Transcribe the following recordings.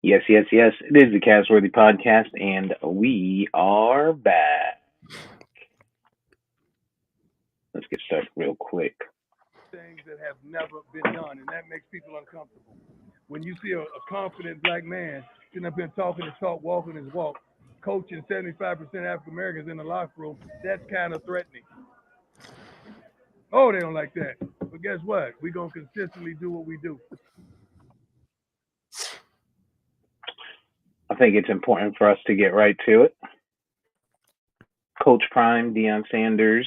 Yes, yes, yes. It is the Castworthy Podcast, and we are back. Let's get started real quick. Things that have never been done, and that makes people uncomfortable. When you see a confident black man sitting up here talking his talk, walking his walk, coaching 75% African Americans in the locker room, that's kind of threatening. Oh, they don't like that. But guess what? We're going to consistently do what we do. I think it's important for us to get right to it. Coach Prime, Deion Sanders,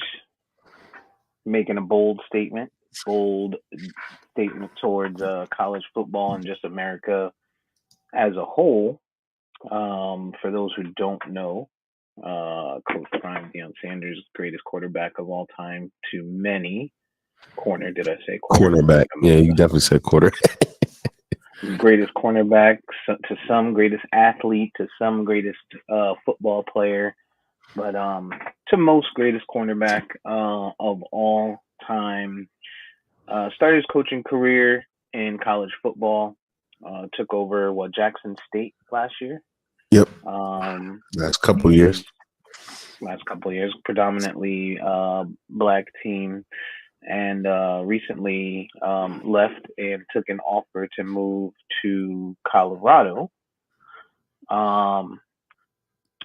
making a bold statement towards college football and just America as a whole. For those who don't know, Coach Prime, Deion Sanders, greatest quarterback of all time to many. Corner, did I say corner? Cornerback. Yeah, you definitely said quarter. Greatest cornerback to some, greatest athlete to some, greatest football player, but to most, greatest cornerback of all time. Started his coaching career in college football. Took over Jackson State last year. Yep. Last couple years. Last couple of years, predominantly black team, and recently left and took an offer to move to Colorado, um,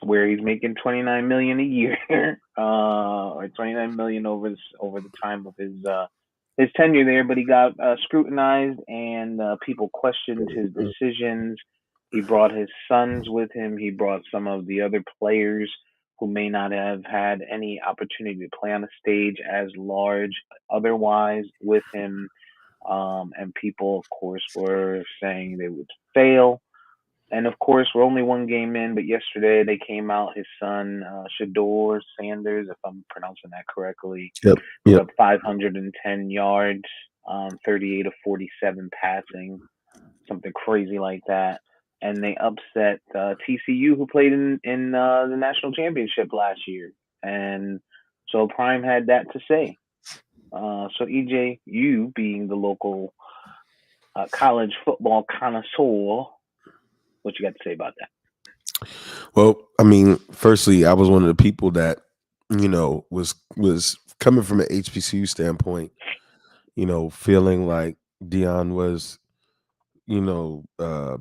where he's making 29 million a year, or 29 million over the time of his tenure there. But he got scrutinized, and people questioned his decisions. He brought his sons with him. He brought some of the other players who may not have had any opportunity to play on a stage as large otherwise with him. And people, of course, were saying they would fail. And of course, we're only one game in, but yesterday they came out. His son, Shador Sanders, if I'm pronouncing that correctly, Yep. put Yep. up 510 yards, 38 of 47 passing, something crazy like that. And they upset TCU, who played in the national championship last year. And so Prime had that to say. So EJ, you being the local college football connoisseur, what you got to say about that? Well, I mean, firstly, I was one of the people that, was coming from an HBCU standpoint, feeling like Dion was,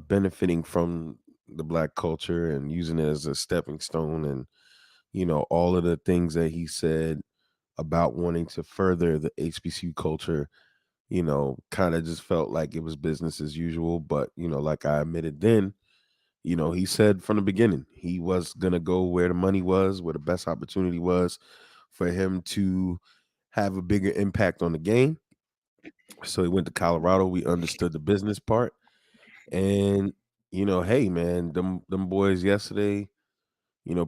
benefiting from the black culture and using it as a stepping stone, and all of the things that he said about wanting to further the HBCU culture, kind of just felt like it was business as usual. But, like I admitted then, he said from the beginning he was going to go where the money was, where the best opportunity was for him to have a bigger impact on the game. So he went to Colorado. We understood the business part. And, hey, man, them boys yesterday,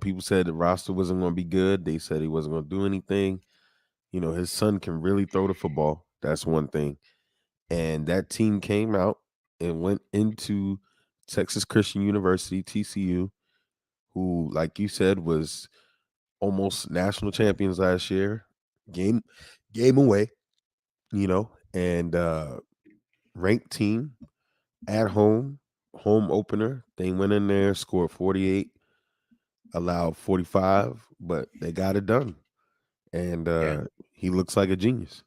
people said the roster wasn't going to be good. They said he wasn't going to do anything. His son can really throw the football. That's one thing. And that team came out and went into Texas Christian University, TCU, who, like you said, was almost national champions last year. Game away, and ranked team at home opener. They went in there, scored 48, allowed 45, but they got it done. And Yeah. he looks like a genius.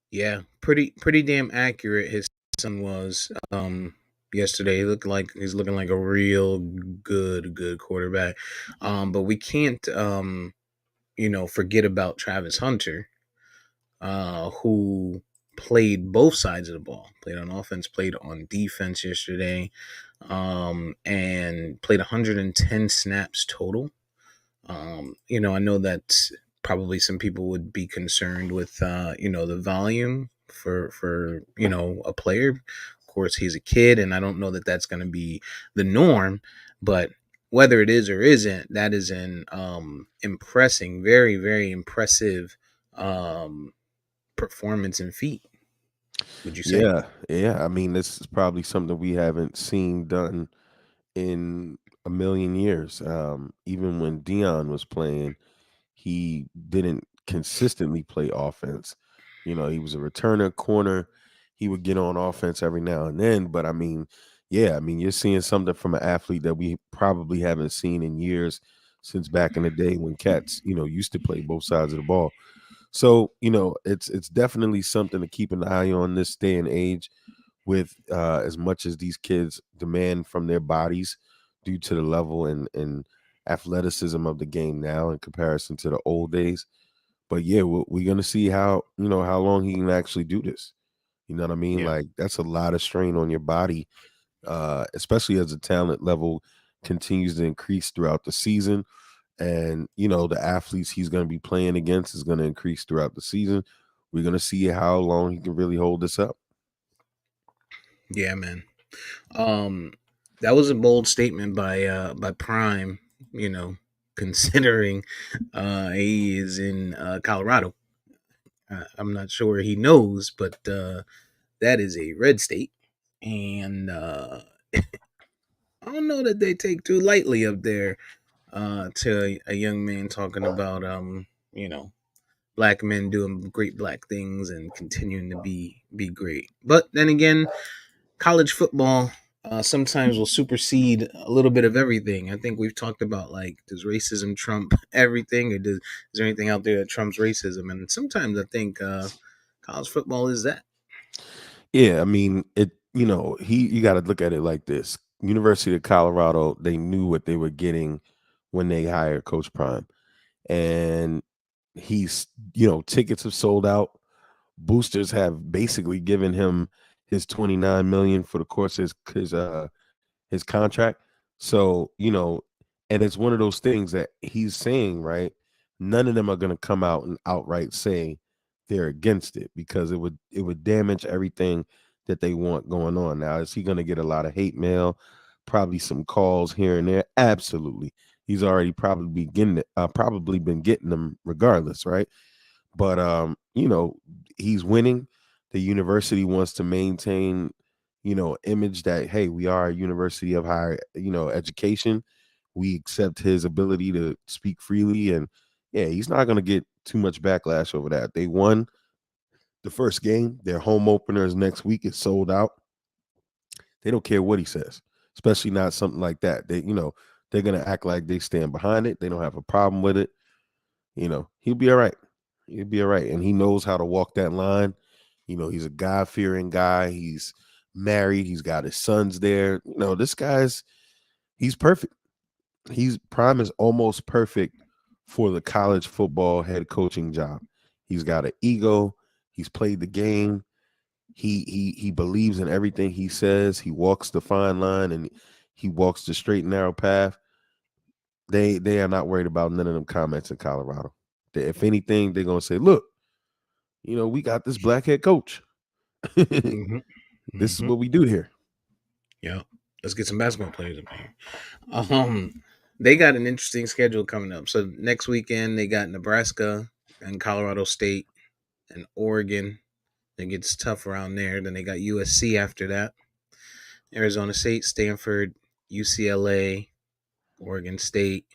Yeah, pretty damn accurate his son was yesterday. He's looking like a real good quarterback. But we can't forget about Travis Hunter, who played both sides of the ball. Played on offense, played on defense yesterday. And played 110 snaps total. I know that probably some people would be concerned with the volume for a player. Of course, he's a kid, and I don't know that that's going to be the norm. But whether it is or isn't, that is an impressing, very very impressive performance and feat. Would you say? Yeah. I mean, this is probably something we haven't seen done in a million years. Even when Dion was playing, he didn't consistently play offense. He was a returner, corner. He would get on offense every now and then, but I mean, Yeah, I mean, you're seeing something from an athlete that we probably haven't seen in years since back in the day when cats, used to play both sides of the ball. So, it's definitely something to keep an eye on this day and age with as much as these kids demand from their bodies due to the level and athleticism of the game now in comparison to the old days. But yeah, we're gonna see how long he can actually do this. You know what I mean? Yeah. Like that's a lot of strain on your body, especially as the talent level continues to increase throughout the season. And the athletes he's going to be playing against is going to increase throughout the season. We're going to see how long he can really hold this up. Yeah, man. Um, that was a bold statement by Prime. You know, considering he is in Colorado. I'm not sure he knows, but that is a red state, and I don't know that they take too lightly up there to a young man talking about you know black men doing great black things and continuing to be great. But then again, college football sometimes will supersede a little bit of everything. I think we've talked about like does racism trump everything, or is there anything out there that trumps racism? And sometimes I think college football is that. Yeah, I mean, you got to look at it like this. University of Colorado, they knew what they were getting when they hired Coach Prime. And he's, tickets have sold out. Boosters have basically given him his 29 million for the course of his contract. So, and it's one of those things that he's saying, right? None of them are going to come out and outright say they're against it because it would damage everything that they want going on. Now, is he going to get a lot of hate mail? Probably some calls here and there. Absolutely. He's already probably been getting them regardless, right? But he's winning. The university wants to maintain, image that hey, we are a university of higher, education. We accept his ability to speak freely, and yeah, he's not going to get too much backlash over that. They won the first game. Their home openers next week is sold out. They don't care what he says, especially not something like that. They're going to act like they stand behind it. They don't have a problem with it. He'll be all right. He'll be all right. And he knows how to walk that line. He's a God fearing guy. He's married. He's got his sons there. He's perfect. He's Prime is almost perfect for the college football head coaching job. He's got an ego. He's played the game. He believes in everything he says. He walks the fine line and he walks the straight and narrow path. They are not worried about none of them comments in Colorado. If anything, they're gonna say, "Look, we got this black head coach. Mm-hmm. This is Mm-hmm. what we do here." Yeah, let's get some basketball players up here. They got an interesting schedule coming up. So next weekend they got Nebraska and Colorado State and Oregon. It gets tough around there. Then they got USC after that. Arizona State, Stanford, UCLA, Oregon State,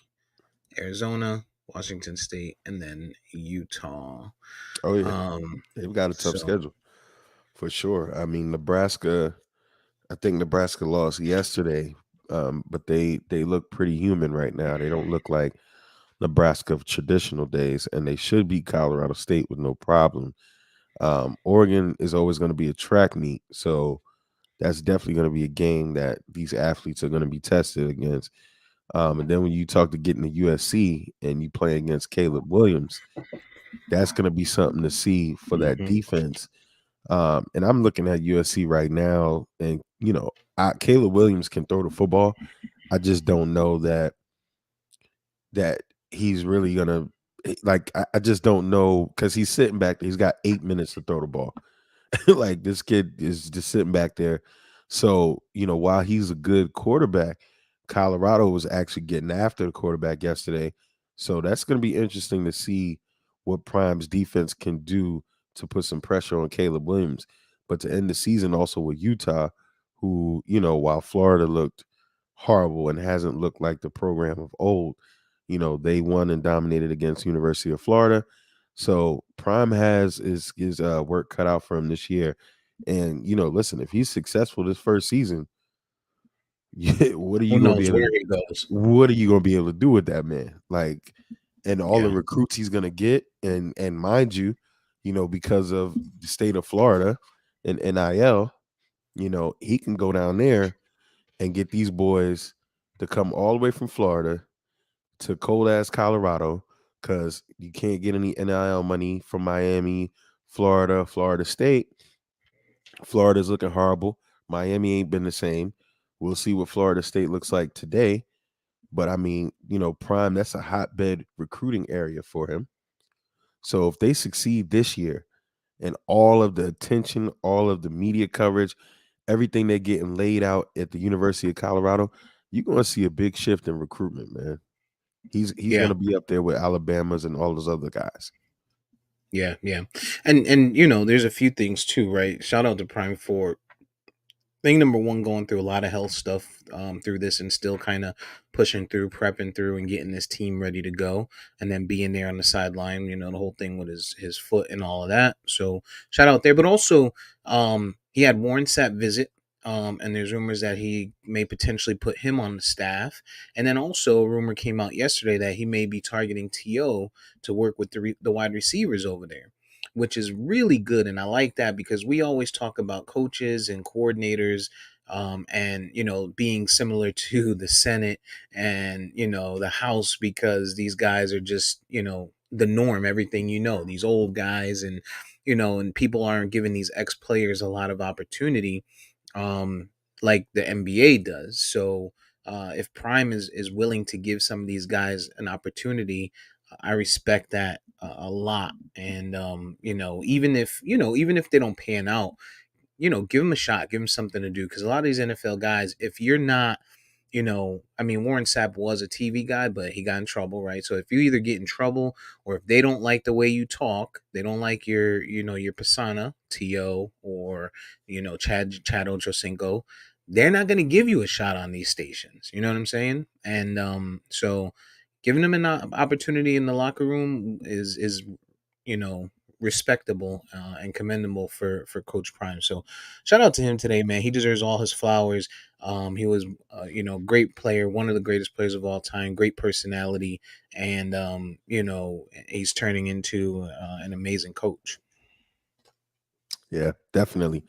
Arizona, Washington State, and then Utah. Oh yeah, Um, they've got a tough so schedule for sure. I mean, Nebraska. I think Nebraska lost yesterday, but they look pretty human right now. They don't look like Nebraska of traditional days, and they should beat Colorado State with no problem. Oregon is always going to be a track meet, so that's definitely going to be a game that these athletes are going to be tested against. And then when you talk to getting to USC and you play against Caleb Williams, that's going to be something to see for that mhm. defense. And I'm looking at USC right now, and Caleb Williams can throw the football. I just don't know that he's really gonna like. I just don't know because he's sitting back there. He's got 8 minutes to throw the ball. Like this kid is just sitting back there. So, while he's a good quarterback, Colorado was actually getting after the quarterback yesterday. So that's going to be interesting to see what Prime's defense can do to put some pressure on Caleb Williams. But to end the season also with Utah, who, while Florida looked horrible and hasn't looked like the program of old, they won and dominated against University of Florida. So Prime has his work cut out for him this year. And listen, if he's successful this first season, what are Who you gonna be knows able where to he goes? what are you gonna be able to do with that man? Like, and all the Yeah, recruits he's gonna get, and mind you, because of the state of Florida and NIL, he can go down there and get these boys to come all the way from Florida to cold ass Colorado because you can't get any NIL money from Miami, Florida, Florida State. Florida's looking horrible. Miami ain't been the same. We'll see what Florida State looks like today. But I mean, Prime, that's a hotbed recruiting area for him. So if they succeed this year and all of the attention, all of the media coverage, everything they're getting laid out at the University of Colorado, you're going to see a big shift in recruitment, man. He's going yeah, to be up there with Alabama's and all those other guys. yeah. And there's a few things too, right? Shout out to Prime for thing number one, going through a lot of health stuff through this and still kind of pushing through, prepping through, and getting this team ready to go, and then being there on the sideline. The whole thing with his foot and all of that. So shout out there, but also he had Warren Sapp visit. And there's rumors that he may potentially put him on the staff. And then also a rumor came out yesterday that he may be targeting T.O. to work with the wide receivers over there, which is really good. And I like that because we always talk about coaches and coordinators and, being similar to the Senate and, the House, because these guys are just, the norm, everything, these old guys and people aren't giving these ex players a lot of opportunity um, like the NBA does. So if Prime is willing to give some of these guys an opportunity, I respect that a lot. And even if they don't pan out, give them a shot, give them something to do. Because a lot of these NFL guys, if you're not, I mean, Warren Sapp was a TV guy, but he got in trouble, right? So if you either get in trouble or if they don't like the way you talk, they don't like your persona, To, or Chad Ochocinco, they're not going to give you a shot on these stations. You know what I'm saying? And so giving them an opportunity in the locker room is you know respectable and commendable for Coach Prime. So shout out to him today, man. He deserves all his flowers. He was great player, one of the greatest players of all time, great personality, and he's turning into an amazing coach. Yeah, definitely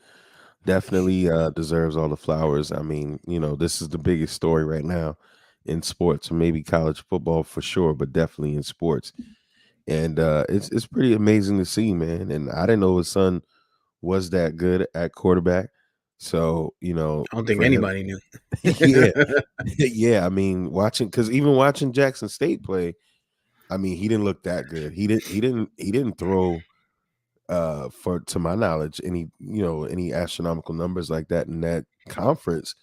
deserves all the flowers. I mean, this is the biggest story right now in sports, maybe college football for sure, but definitely in sports. And it's pretty amazing to see, man. And I didn't know his son was that good at quarterback. So, I don't think for him, anybody knew. yeah, yeah. I mean, because even watching Jackson State play, I mean, he didn't look that good. He didn't throw for to my knowledge any astronomical numbers like that in that conference.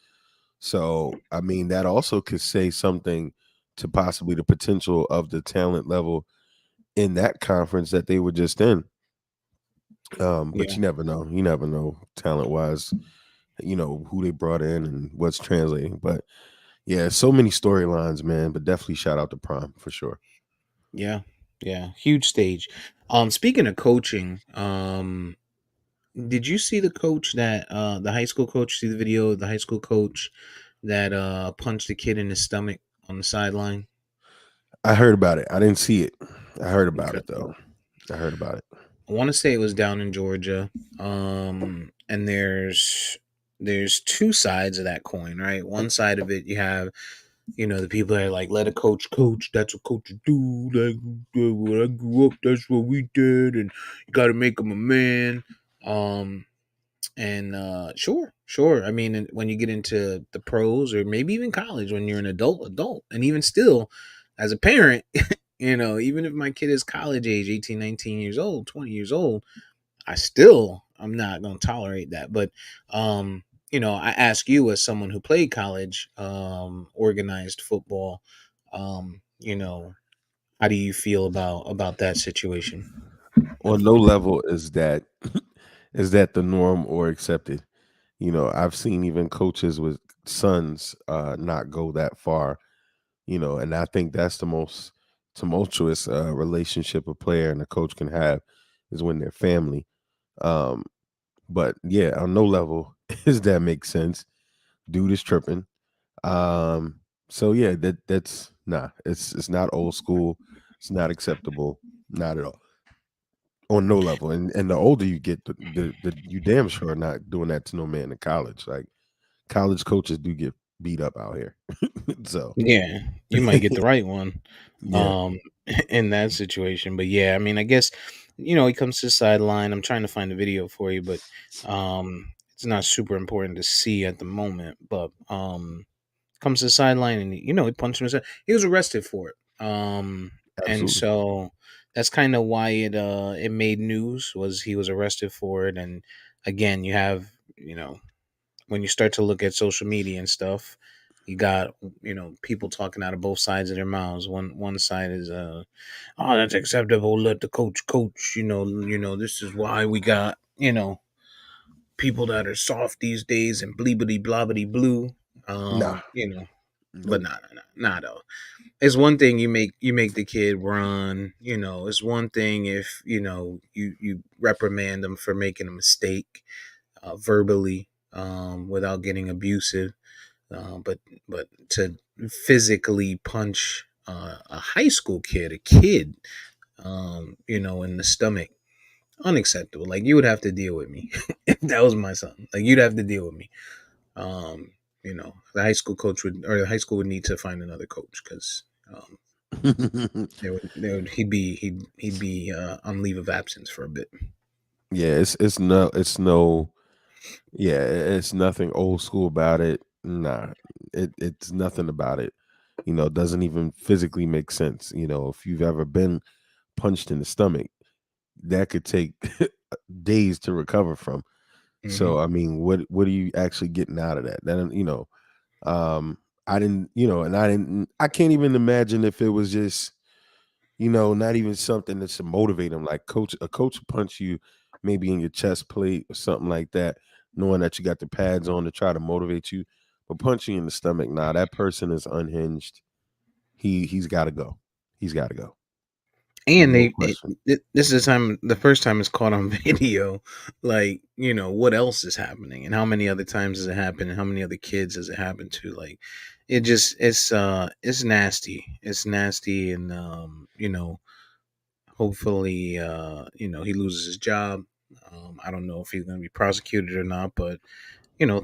So I mean that also could say something to possibly the potential of the talent level in that conference that they were just in. But Yeah, you never know talent wise, who they brought in and what's translating. But yeah, so many storylines, man. But definitely shout out to Prime for sure. yeah, yeah. Huge stage. Speaking of coaching, did you see the coach that the high school coach? See the video of the high school coach that punched the kid in the stomach on the sideline? I heard about it. I didn't see it. I heard about Okay. it though. I heard about it. I want to say it was down in Georgia. And there's two sides of that coin, right? One side of it, you have the people that are like, let a coach. That's what coaches do. Like when I grew up, that's what we did, and you got to make him a man. Um, and sure. I mean, when you get into the pros or maybe even college, when you're an adult, and even still, as a parent, even if my kid is college age, 18, 19 years old, 20 years old, I'm not going to tolerate that. But I ask you as someone who played college organized football, how do you feel about that situation? On no level is that the norm or accepted. I've seen even coaches with sons not go that far, and I think that's the most tumultuous relationship a player and a coach can have is when they're family. Um, but yeah, on no level does that make sense. Dude is tripping. Um, so yeah, that's nah. It's not old school. It's not acceptable. Not at all. On no level. And the older you get, the you damn sure are not doing that to no man in college. Like college coaches do get beat up out here. So Yeah, you might get the right one, yeah, um, in that situation. But yeah, I mean, I guess he comes to the sideline. I'm trying to find the video for you, but it's not super important to see at the moment. But comes to the sideline and he punched himself. He was arrested for it. And absolutely. so that's kind of why it made news, was he was arrested for it. And again, you have when you start to look at social media and stuff, you got people talking out of both sides of their mouths. One side is oh, that's acceptable, let the coach, this is why we got people that are soft these days and bleebity blobbity blue. Nah, But nope. not though. It's one thing you make the kid run. It's one thing if you reprimand them for making a mistake, verbally, without getting abusive. But to physically punch a high school kid, in the stomach, unacceptable. Like, you would have to deal with me if that was my son. Like, you'd have to deal with me. Um, the high school coach or the high school would need to find another coach, because he'd be on leave of absence for a bit. Yeah, it's no yeah, it's nothing old school about it. Nah, it's nothing about it. Doesn't even physically make sense. If you've ever been punched in the stomach, that could take days to recover from. Hmm. So I mean, what are you actually getting out of that? Then um, I didn't, and I can't even imagine if it was just not even something that should motivate them. Like a coach will punch you maybe in your chest plate or something like that, knowing that you got the pads on to try to motivate you. But punch you in the stomach, nah, that person is unhinged. He's got to go. He's got to go. And No question. this is the first time it's caught on video. Like, what else is happening, and how many other times has it happened, and how many other kids has it happened to? Like, it's nasty. It's nasty, and hopefully, he loses his job. I don't know if he's going to be prosecuted or not, but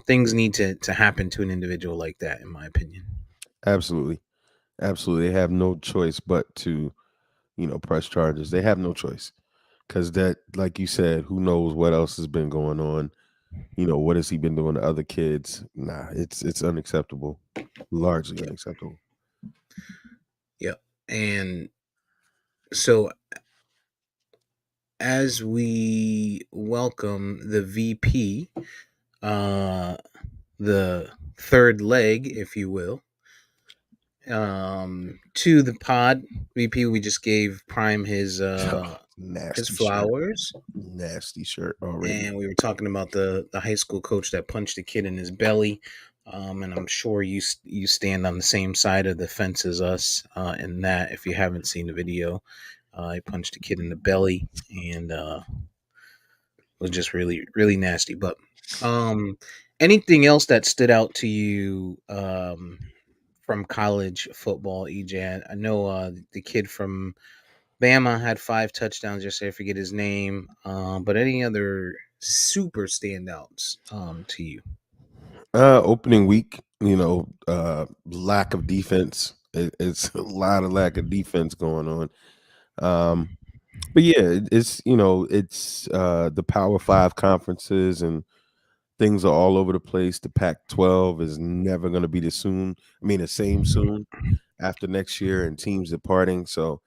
things need to happen to an individual like that, in my opinion. Absolutely, absolutely. They have no choice but to press charges. They have no choice because that, like you said, who knows what else has been going on. What has he been doing to other kids? Nah, it's unacceptable. Largely Yep. unacceptable. Yep. And so, as we welcome the VP, uh, the third leg, if you will, to the pod. VP, we just gave Prime his Nasty shirt. flowers, Nasty shirt already. and we were talking about the high school coach that punched the kid in his belly. And I'm sure you stand on the same side of the fence as us, in that, if you haven't seen the video, he punched a kid in the belly, and was just really, really nasty. But um, anything else that stood out to you, from college football, EJ? I know the kid from Bama had 5 touchdowns yesterday. I forget his name. But any other super standouts to you? Opening week, lack of defense. It's a lot of lack of defense going on. Um, but yeah, it's the Power Five conferences and things are all over the place. The Pac-12 is never going to be the same soon after next year, and teams departing. So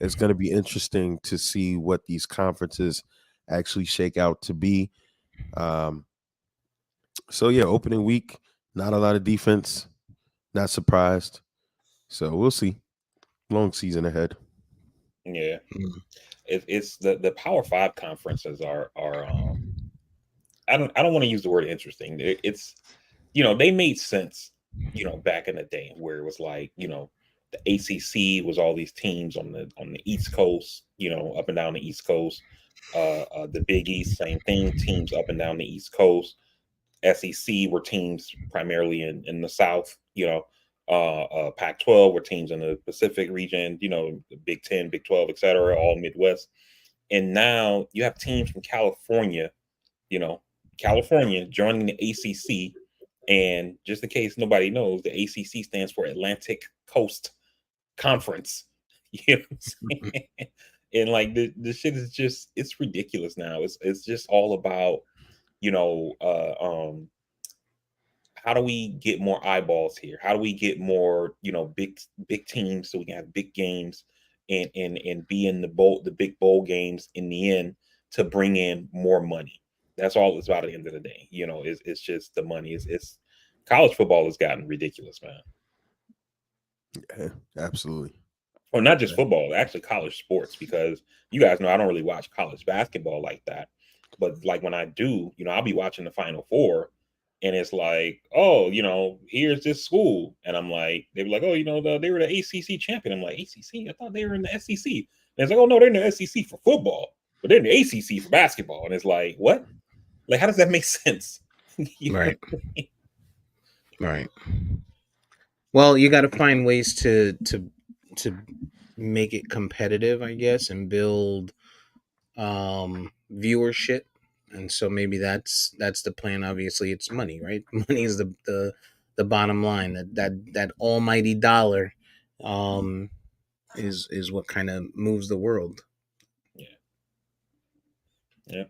it's going to be interesting to see what these conferences actually shake out to be. Um, so yeah, opening week, not a lot of defense. Not surprised. So we'll see. Long season ahead. Yeah, Mm. it's the Power Five conferences are. I don't want to use the word interesting. It's they made sense, back in the day where it was like, the ACC was all these teams on the East Coast, up and down the East Coast. The Big East, same thing, teams up and down the East Coast. SEC were teams primarily in the South, you know, Pac-12 were teams in the Pacific region, you know, the Big 10, Big 12, etc., all Midwest. And now you have teams from California, you know, California joining the ACC. And just in case nobody knows, the ACC stands for Atlantic Coast Conference. You know what I'm saying? And like the shit is just, it's ridiculous now. It's just all about, you know, how do we get more eyeballs here? How do we get more, you know, big teams so we can have big games and be in the big bowl games in the end to bring in more money. That's all it's about at the end of the day. You know, it's just the money. It's college football has gotten ridiculous, man. Yeah, absolutely. Or not just football, actually college sports, because you guys know I don't really watch college basketball like that. But like when I do, you know, I'll be watching the Final Four, and it's like, oh, you know, here's this school, and I'm like, they were like, oh, you know, they were the ACC champion. I'm like, ACC? I thought they were in the SEC. And it's like, oh no, they're in the SEC for football, but they're in the ACC for basketball. And it's like, what? Like, how does that make sense? You know? Right. Right. Well, you got to find ways to make it competitive, I guess, and build viewership. And so maybe that's the plan. Obviously, it's money, right? Money is the bottom line. That almighty dollar um is what kind of moves the world. Yeah. Yeah.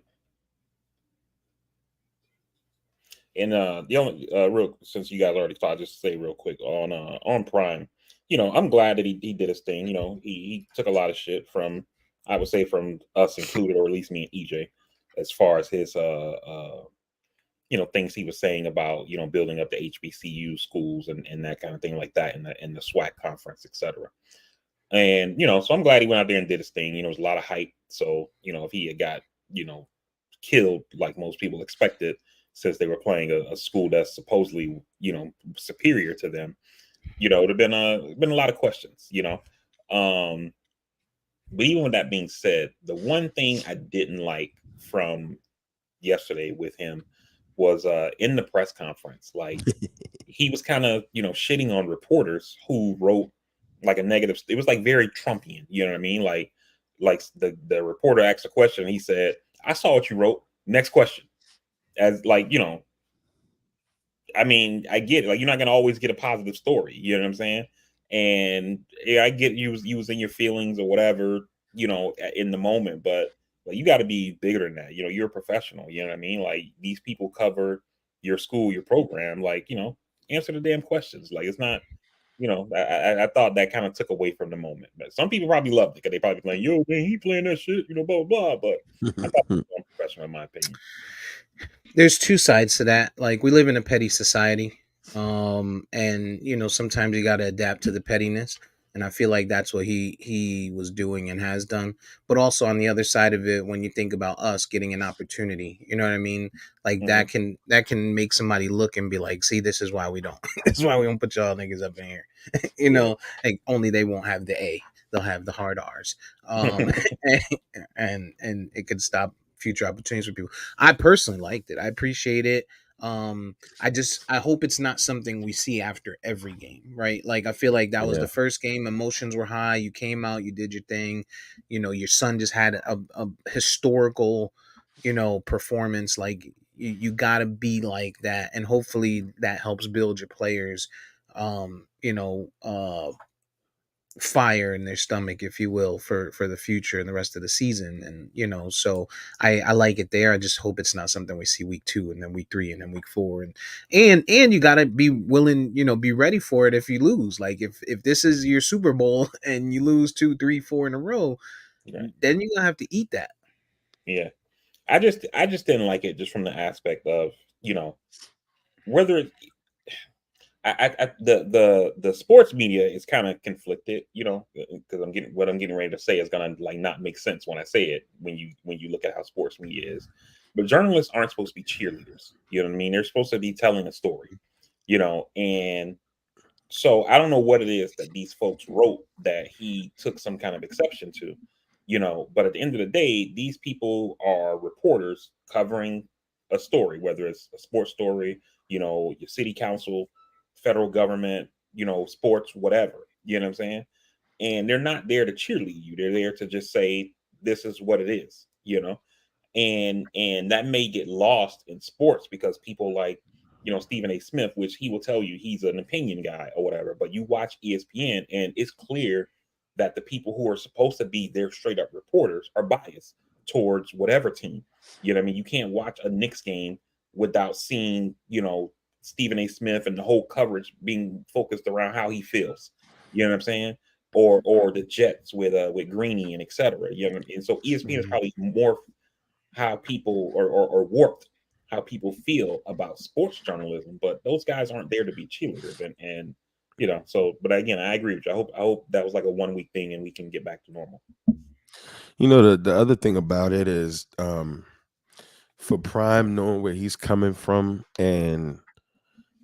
And the only real, since you guys already talked, just to say real quick on Prime, you know, I'm glad that he did his thing. You know, he took a lot of shit from, I would say, from us included, or at least me and EJ, as far as his you know, things he was saying about, you know, building up the HBCU schools and that kind of thing like that in the SWAC conference, etc. And you know, so I'm glad he went out there and did his thing. You know, it was a lot of hype. So you know, if he had got, you know, killed like most people expected, since they were playing a school that's supposedly, you know, superior to them, you know, it would have been a lot of questions, you know. Um, but even with that being said, the one thing I didn't like from yesterday with him was in the press conference, like he was kind of, you know, shitting on reporters who wrote like a negative. It was like very Trumpian, you know what I mean? Like the reporter asked a question, he said, "I saw what you wrote. Next question." As like, you know, I mean, I get it. Like, you're not gonna always get a positive story. You know what I'm saying? And yeah, I get you was in your feelings or whatever, you know, in the moment, but like you got to be bigger than that. You know, you're a professional. You know what I mean? Like these people cover your school, your program. Like, you know, answer the damn questions. Like it's not. You know, I thought that kind of took away from the moment. But some people probably loved it because they probably playing, yo, man, he playing that shit, you know, blah blah blah. But I thought it was unprofessional in my opinion. There's two sides to that. Like we live in a petty society, and you know sometimes you got to adapt to the pettiness. And I feel like that's what he was doing and has done. But also on the other side of it, when you think about us getting an opportunity, you know what I mean? Like Mhm. that can make somebody look and be like, see, this is why we don't. This is why we don't put y'all niggas up in here. You Yeah. know, like only they won't have the A. They'll have the hard R's. Um, and it could stop future opportunities for people. I personally liked it. I appreciate it. I hope it's not something we see after every game, right? Like I feel like that was Yeah. the first game, emotions were high, you came out, you did your thing, you know, your son just had a historical, you know, performance. Like you gotta be like that, and hopefully that helps build your players you know, fire in their stomach, if you will, for the future and the rest of the season. And you know, so I like it there. I just hope it's not something we see week 2 and then week 3 and then week 4. And you gotta be willing, you know, be ready for it if you lose. Like if this is your Super Bowl and you lose 2, 3, 4 in a row, Right. then you're gonna have to eat that. Yeah. I just didn't like it just from the aspect of, you know, whether the sports media is kind of conflicted, you know, because I'm getting ready to say is gonna like not make sense when I say it when you look at how sports media is. But journalists aren't supposed to be cheerleaders. You know what I mean? They're supposed to be telling a story, you know, and so I don't know what it is that these folks wrote that he took some kind of exception to, you know, but at the end of the day, these people are reporters covering a story, whether it's a sports story, you know, your city council, federal government, sports, whatever. You know what I'm saying? And they're not there to cheerlead you. They're there to just say this is what it is. And that may get lost in sports because people like Stephen A. Smith, which he will tell you he's an opinion guy or whatever. But you watch ESPN, and it's clear that the people who are supposed to be their straight up reporters are biased towards whatever team. You know what I mean? You can't watch a Knicks game without seeing Stephen A. Smith and the whole coverage being focused around how he feels. You know what I'm saying? Or the Jets with Greeny and etc. And so ESPN is Mhm. probably more how people or warped how people feel about sports journalism, but those guys aren't there to be cheerleaders. And so but again, I agree with you. I hope that was like a 1 week thing and we can get back to normal. The other thing about it is, for Prime, knowing where he's coming from, and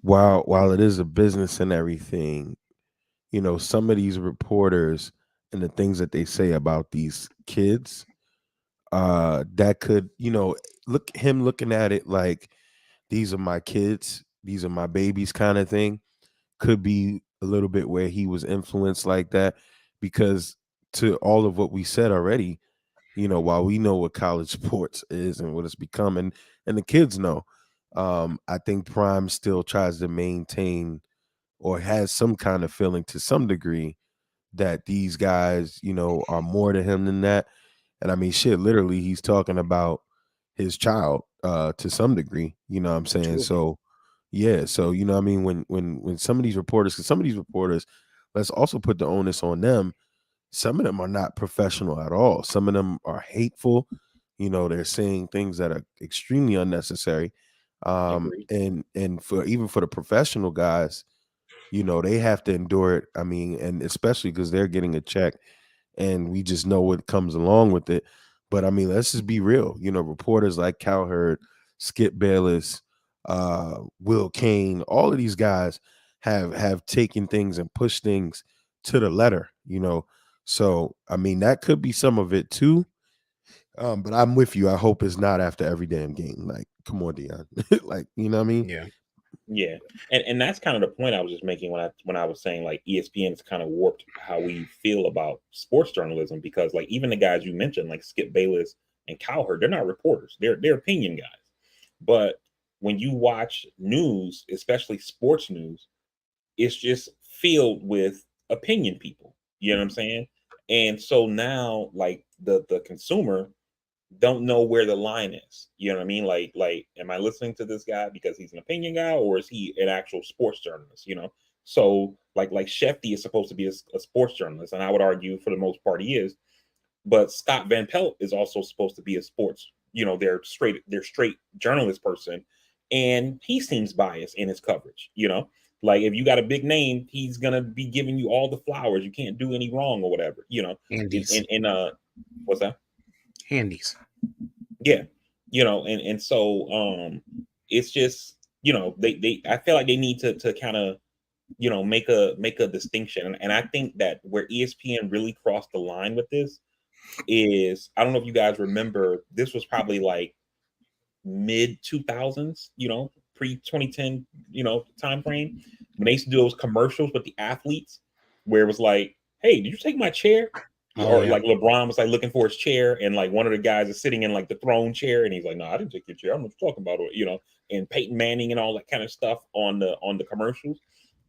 while it is a business and everything, some of these reporters and the things that they say about these kids, that could, looking at it like these are my kids, these are my babies kind of thing, could be a little bit where he was influenced like that. Because to all of what we said already, while we know what college sports is and what it's become, and the kids know, I think Prime still tries to maintain or has some kind of feeling to some degree that these guys, are more to him than that. And I mean, shit, literally, he's talking about his child, to some degree. You know what I'm saying? Two of them. So, yeah. So, I mean, when some of these reporters, because some of these reporters, let's also put the onus on them. Some of them are not professional at all. Some of them are hateful. They're saying things that are extremely unnecessary. Agreed. And for even for the professional guys, they have to endure it. I mean, and especially because they're getting a check, and we just know what comes along with it. But I mean, let's just be real. Reporters like Cowherd, Skip Bayless, Will Kane, all of these guys have taken things and pushed things to the letter. So I mean, that could be some of it too. But I'm with you. I hope it's not after every damn game. Like, come on, Dion. Like, you know what I mean? Yeah. Yeah, and that's kind of the point I was just making when I was saying like ESPN's kind of warped how we feel about sports journalism, because like even the guys you mentioned like Skip Bayless and Cowherd, they're not reporters, they're opinion guys. But when you watch news, especially sports news, it's just filled with opinion people. You know what I'm saying? And so now like the consumer don't know where the line is. You know what I mean? Like, am I listening to this guy because he's an opinion guy, or is he an actual sports journalist? So like Shefty is supposed to be a sports journalist, and I would argue for the most part he is. But Scott Van Pelt is also supposed to be a sports. They're straight journalist person, and he seems biased in his coverage. Like if you got a big name, he's gonna be giving you all the flowers. You can't do any wrong or whatever. Handies. What's that? Handies. Yeah, and so it's just they I feel like they need to kind of make a distinction, and I think that where ESPN really crossed the line with this is, I don't know if you guys remember, this was probably like mid 2000s, pre 2010, time frame, when they used to do those commercials with the athletes where it was like, hey, did you take my chair? Oh Or yeah. like LeBron was like looking for his chair, and like one of the guys is sitting in like the throne chair, and he's like, no, I didn't take your chair, I'm not talking about it. And Peyton Manning and all that kind of stuff on the commercials.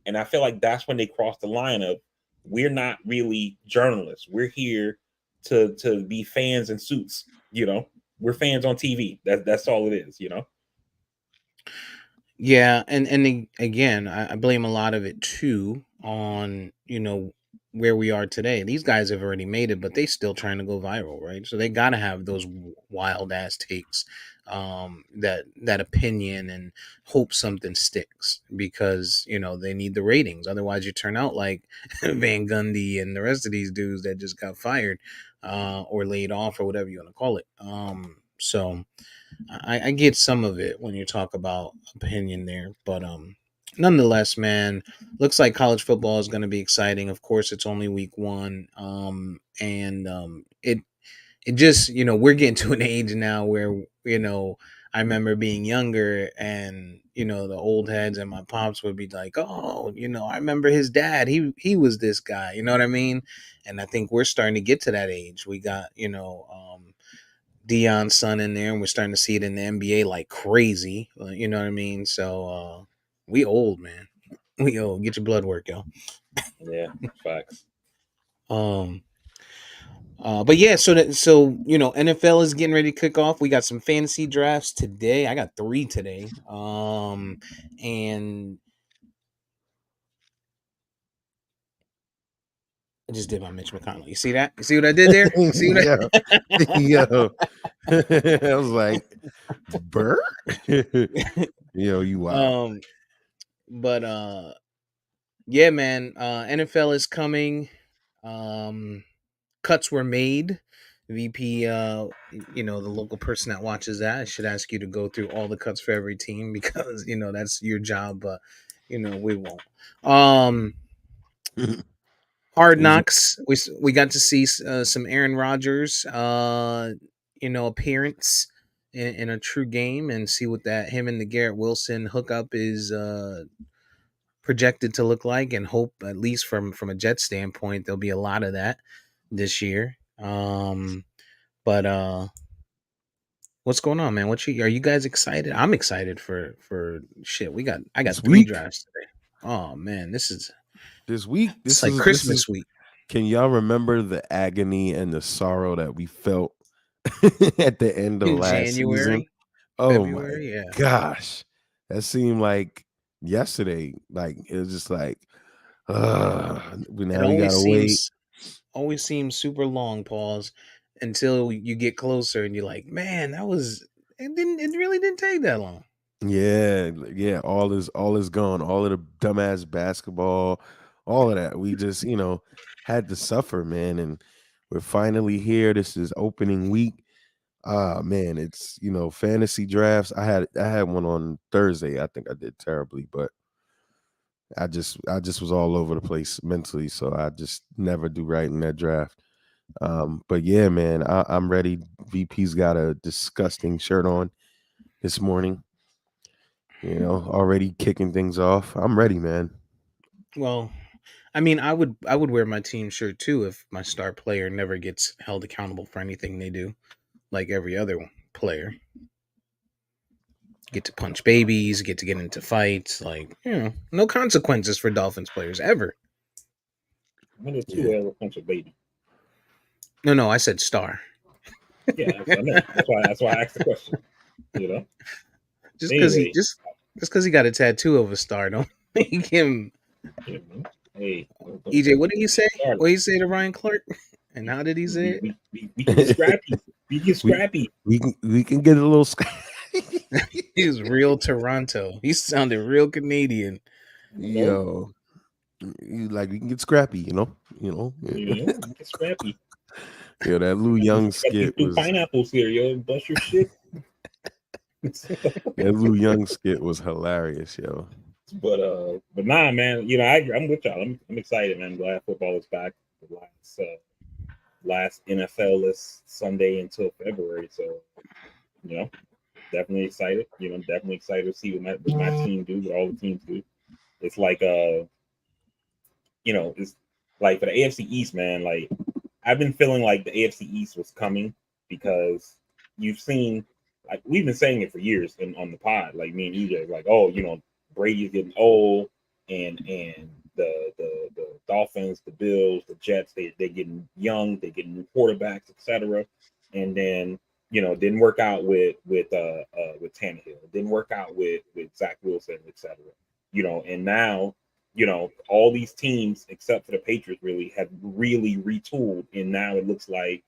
And I feel like that's when they crossed the line of, we're not really journalists, we're here to be fans in suits. We're fans on TV. That's all it is. Yeah, and again, I blame a lot of it too on where we are today. These guys have already made it, but they still trying to go viral, right? So they got to have those wild ass takes, that opinion, and hope something sticks, because they need the ratings. Otherwise, you turn out like Van Gundy and the rest of these dudes that just got fired, or laid off, or whatever you want to call it. So I get some of it when you talk about opinion there, but nonetheless, man, looks like college football is going to be exciting. Of course, it's only week one, and it just we're getting to an age now where I remember being younger, and the old heads and my pops would be like, "Oh, I remember his dad. He was this guy." You know what I mean? And I think we're starting to get to that age. We got Dion's son in there, and we're starting to see it in the NBA like crazy. You know what I mean? So we old, man. We old. Get your blood work, yo. Yeah, facts. Um, but yeah, so NFL is getting ready to kick off. We got some fantasy drafts today. I got 3 today. And I just did my Mitch McConnell. You see that? You see what I did there? You see what Yo, yo. I was like, Burr? Yo, you wild. But yeah, man. NFL is coming. Cuts were made. VP, the local person that watches that, I should ask you to go through all the cuts for every team because that's your job. But we won't. Hard Is it Knocks. We got to see some Aaron Rodgers, appearance in a true game, and see what that him and the Garrett Wilson hookup is projected to look like, and hope at least from a Jet standpoint there'll be a lot of that this year. But what's going on, man? Are you guys excited? I'm excited for shit. I got this 3 week? drafts today. Oh man, This week? it's This like is this is Christmas week. Can y'all remember the agony and the sorrow that we felt at the end of In last season? January, Oh my February, yeah. gosh. That seemed like yesterday. Like it was just like It now we gotta wait. always seems super long, pause, until you get closer and you're like, man, it really didn't take that long. Yeah, all is gone. All of the dumbass basketball, all of that. We just, had to suffer, man. And we're finally here. This is opening week. Ah man, it's fantasy drafts. I had one on Thursday. I think I did terribly, but I just was all over the place mentally, so I just never do right in that draft. But yeah, man, I'm ready. VP's got a disgusting shirt on this morning. Already kicking things off. I'm ready, man. Well, I mean, I would wear my team shirt too if my star player never gets held accountable for anything they do, like every other player. Get to punch babies, get to get into fights, like no consequences for Dolphins players ever. When did Yeah. two ever punch a baby? No, I said star. Yeah, I know. That's why I asked the question. You know. Just because he Anyway, just because he got a tattoo of a star, don't make him. you know, hey, EJ, what did he say? start What did he say to Ryan Clark? And how did he say it? we can get scrappy. We get we scrappy. we can get a little He was real Toronto. He sounded real Canadian. yo. We can get scrappy, We get scrappy. Yo, that Lou Young Got these skit two was pineapples here, yo. Bust your shit. that Lou Young skit was hilarious, yo. But nah, man. I'm with y'all. I'm excited, man. I'm glad football is back. The last NFL-less Sunday until February. So, definitely excited. Definitely excited to see what my team do, what all the teams do. It's like it's like for the AFC East, man. Like I've been feeling like the AFC East was coming because you've seen, like we've been saying it for years on the pod. Like me and EJ, like, oh, Brady's getting old, and the Dolphins, the Bills, the Jets, they're getting young, they're getting new quarterbacks, etc. And then didn't work out with Tannehill, didn't work out with Zach Wilson, etc. And now all these teams except for the Patriots really have really retooled, and now it looks like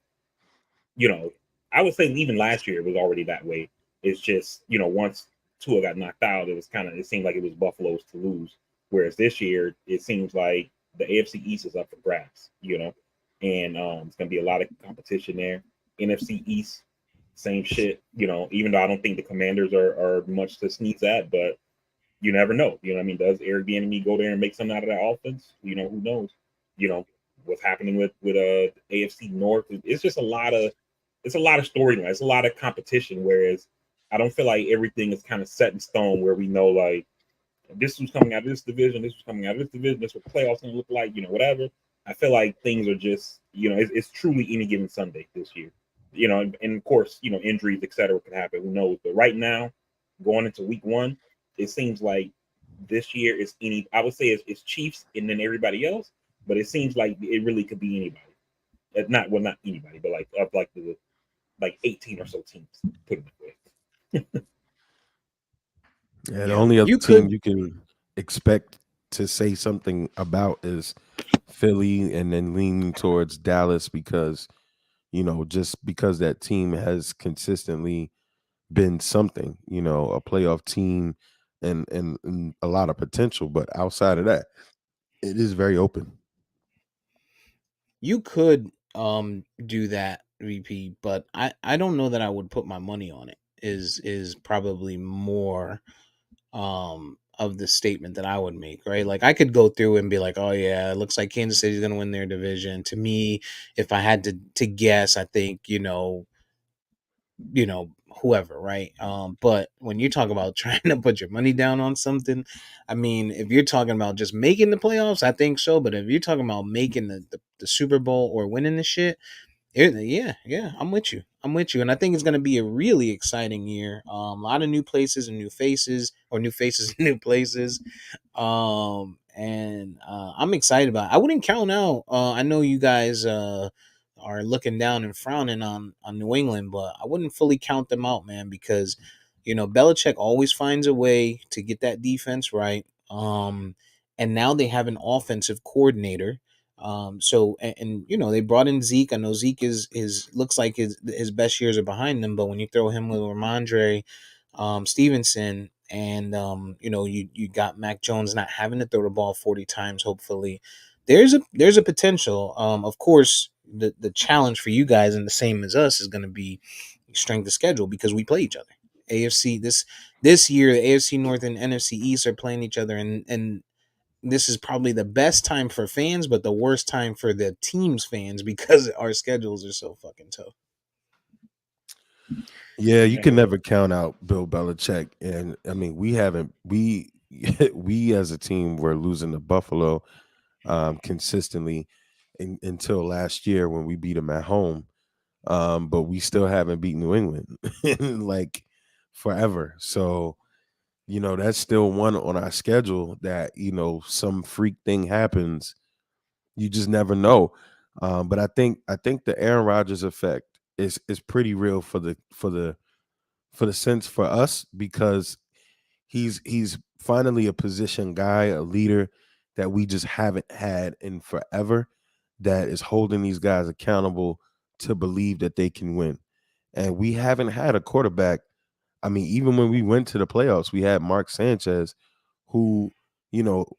I would say even last year it was already that way. It's just once Tua got knocked out, it seemed like it was Buffalo's to lose. Whereas this year it seems like the AFC East is up for grabs, and it's gonna be a lot of competition there. NFC East, same shit, even though I don't think the Commanders are much to sneeze at, but you never know. What I mean? Does Eric Bieniemy go there and make something out of that offense? Who knows? What's happening with AFC North? It's just a lot of storyline. It's a lot of competition. Whereas I don't feel like everything is kind of set in stone where we know like this was coming out of this division, this was coming out of this division, this is what playoffs gonna look like, whatever. I feel like things are just, it's truly any given Sunday this year. And of course, injuries, etc. could happen. Who knows? But right now, going into week one, it seems like this year is I would say it's Chiefs and then everybody else, but it seems like it really could be anybody. Not anybody, but like of like the 18 or so teams, put it that way. Yeah, the only other You team could you can expect to say something about is Philly, and then leaning towards Dallas because just because that team has consistently been something, a playoff team, and a lot of potential. But outside of that, it is very open. you could do that, VP, but I don't know that I would put my money on it. Is probably more of the statement that I would make, right? Like I could go through and be like, oh yeah, it looks like Kansas City's gonna win their division. To me, if I had to guess, I think, whoever, right? But when you talk about trying to put your money down on something, I mean, if you're talking about just making the playoffs, I think so. But if you're talking about making the Super Bowl or winning the shit, yeah, I'm with you, and I think it's gonna be a really exciting year. A lot of new places and new faces, or new faces and new places. And I'm excited about it. I wouldn't count out. I know you guys are looking down and frowning on New England, but I wouldn't fully count them out, man, because Belichick always finds a way to get that defense right. And now they have an offensive coordinator. So they brought in Zeke. I know Zeke is looks like his best years are behind them, but when you throw him with Ramondre Stevenson, and you got Mac Jones not having to throw the ball 40 times, hopefully there's a potential. Of course, the challenge for you guys, and the same as us, is going to be strength of schedule, because we play each other. AFC this year, the AFC North and NFC East are playing each other, and this is probably the best time for fans, but the worst time for the team's fans, because our schedules are so fucking tough. Yeah, you Yeah. can never count out Bill Belichick, and I mean we haven't we as a team were losing to Buffalo consistently until last year when we beat them at home, but we still haven't beat New England in like forever. So that's still one on our schedule that some freak thing happens. You just never know. But I think the Aaron Rodgers effect is pretty real for the sense for us, because he's finally a position guy, a leader that we just haven't had in forever, that is holding these guys accountable to believe that they can win. And we haven't had a quarterback. I mean, even when we went to the playoffs, we had Mark Sanchez, who,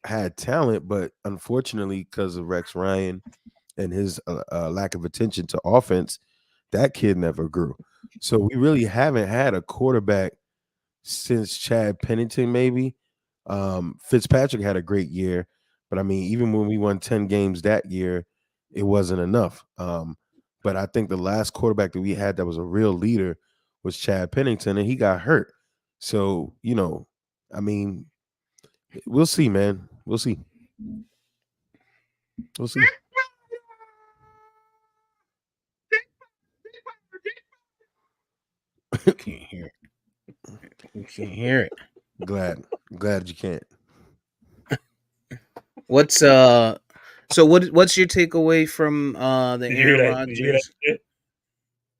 had talent, but unfortunately, because of Rex Ryan and his lack of attention to offense, that kid never grew. So we really haven't had a quarterback since Chad Pennington, maybe. Fitzpatrick had a great year, but I mean, even when we won 10 games that year, it wasn't enough. But I think the last quarterback that we had that was a real leader was Chad Pennington, and he got hurt. So, I mean, we'll see, man. We'll see. We'll see. Can't hear it. You can't hear it. Glad you can't. What's So what's your takeaway from the Did you hear Aaron that? Did you hear that Rodgers? shit?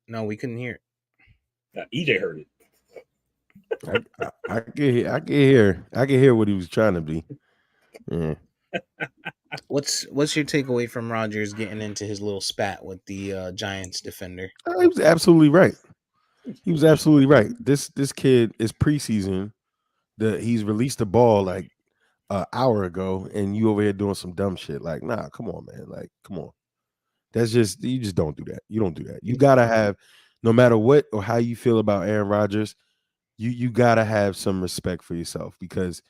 No, we couldn't hear it. EJ heard it. I can hear what he was trying to be. Yeah. What's your takeaway from Rodgers getting into his little spat with the Giants defender? He was absolutely right. He was absolutely right. This kid is preseason. He's released the ball like an hour ago, and you over here doing some dumb shit. Like, nah, come on, man. Like, come on. You just don't do that. You don't do that. You gotta have, no matter what or how you feel about Aaron Rodgers, you gotta have some respect for yourself, because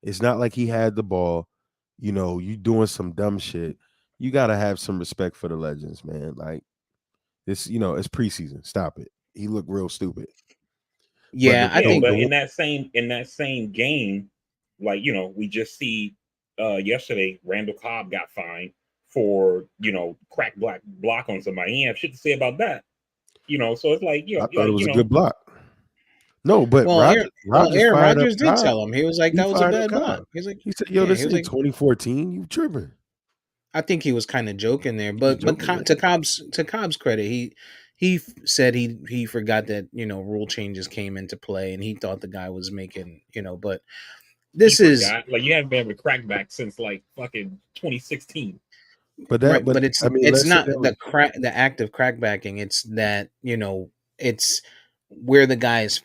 it's not like he had the ball. You doing some dumb shit. You gotta have some respect for the legends, man. Like this, it's preseason. Stop it. He looked real stupid. Yeah, I Yeah, think but in that same game, like we just see yesterday Randall Cobb got fined for crack black block on somebody. He ain't have shit to say about that. So it's like I thought it was a good block. No, but Rogers Aaron fired up Rodgers did Cobb. tell him. He was like, He that was a fired up bad block. Cobb. He's like, He said, "Yo, yeah, this he was ain't like, 2014. You tripping?" I think he was kind of joking there, He was but joking, man. To Cobb's credit, he said he forgot that rule changes came into play, and he thought the guy was making but He this is forgot. Like you haven't been able to crack back since like fucking 2016. But right, but but it's I mean, let's say not that was the act of crackbacking. It's that it's where the guy is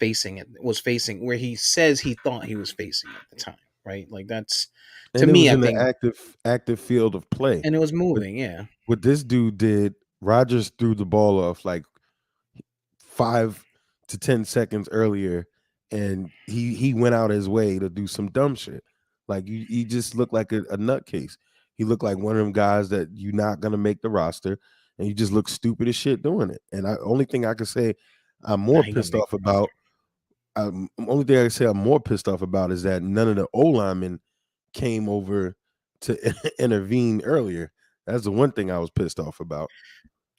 was facing, where he says he thought he was facing at the time, right? Like that's to and it me, was I in the think, active field of play. and it was But moving, yeah. what this dude did, Rogers threw the ball off like 5 to 10 seconds earlier, and he went out his way to do some dumb shit. Like he just looked like a nutcase. He looked like one of them guys that you're not gonna make the roster, and you just look stupid as shit doing it. And only thing I can say I'm Nah, more he gonna pissed make off about. Only thing I can say I'm more pissed off about is that none of the O linemen came over to intervene earlier. That's the one thing I was pissed off about.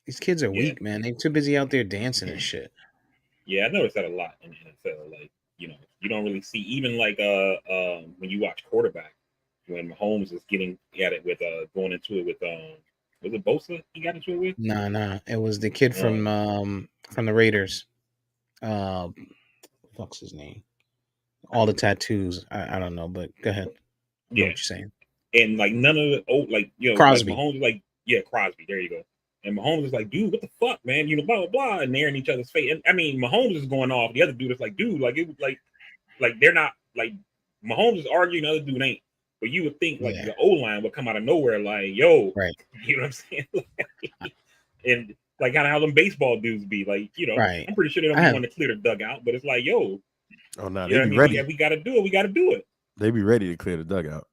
these kids are Yeah, weak, man. They're too busy out there dancing and shit. yeah, I noticed that a lot in the NFL. Like you don't really see even like when you watch quarterback when Mahomes is getting at it with going into it with was it Bosa he got into it with? Nah. It was the kid Um, from the Raiders. Fuck's his name? All the tattoos. I don't know, but go ahead. I know yeah, what you're saying. and like none of the like like Crosby. Mahomes is like Crosby. There you go. And Mahomes is like, dude, what the fuck, man? Blah blah blah, and they're in each other's face. And I mean, Mahomes is going off. The other dude is like, dude, like it was like they're not like Mahomes is arguing, the other dude ain't. But you would think like Yeah. the O line would come out of nowhere, like, yo, Right. you know what I'm saying? And like kind of how them baseball dudes be, like, Right. I'm pretty sure they don't want to clear the dugout, but it's like, yo, Oh no, you they know what I be mean? ready. We got to do it. We got to do it. They be ready to clear the dugout.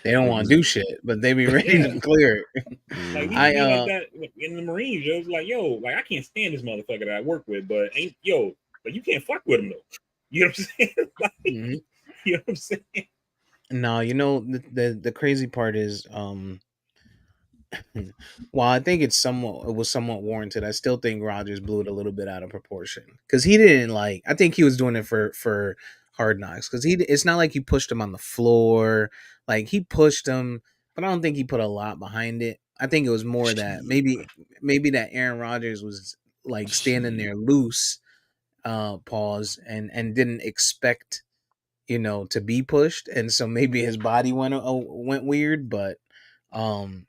They don't want to do shit, but they be ready to clear it. Like we I be like that in the Marines. It was like, yo, like I can't stand this motherfucker that I work with, but ain't like you can't fuck with him though. You know what I'm saying? Like, mhm. you know what I'm saying? No, the crazy part is while I think it was somewhat warranted, I still think Rogers blew it a little bit out of proportion because he didn't like. I think he was doing it for Hard Knocks because it's not like he pushed him on the floor. Like he pushed him, but I don't think he put a lot behind it. I think it was more that maybe that Aaron Rodgers was like standing there loose, pause, and didn't expect to be pushed, and so maybe his body went weird, but um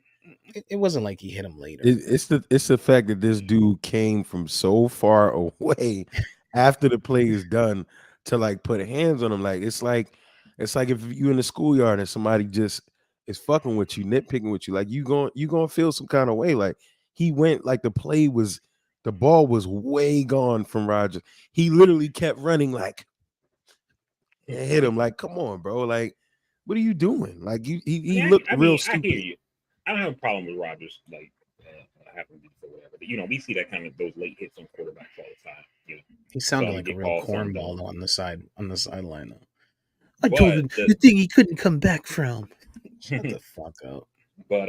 it wasn't like he hit him later. It's the fact that this dude came from so far away after the play is done to like put hands on him. Like it's like if you in the schoolyard and somebody just is fucking with you, nitpicking with you, like you gonna feel some kind of way. Like he went like the ball was way gone from Roger. He literally kept running like and hit him. Like, come on, bro. Like, what are you doing? Like he looked real I hear stupid. you. I don't have a problem with Rodgers like having beef or whatever. But, we see that kind of those late hits on quarterbacks all the time. He sounded like a get real called cornball something. on the sideline though. I told But him the thing he couldn't come back from. Shut the fuck up. But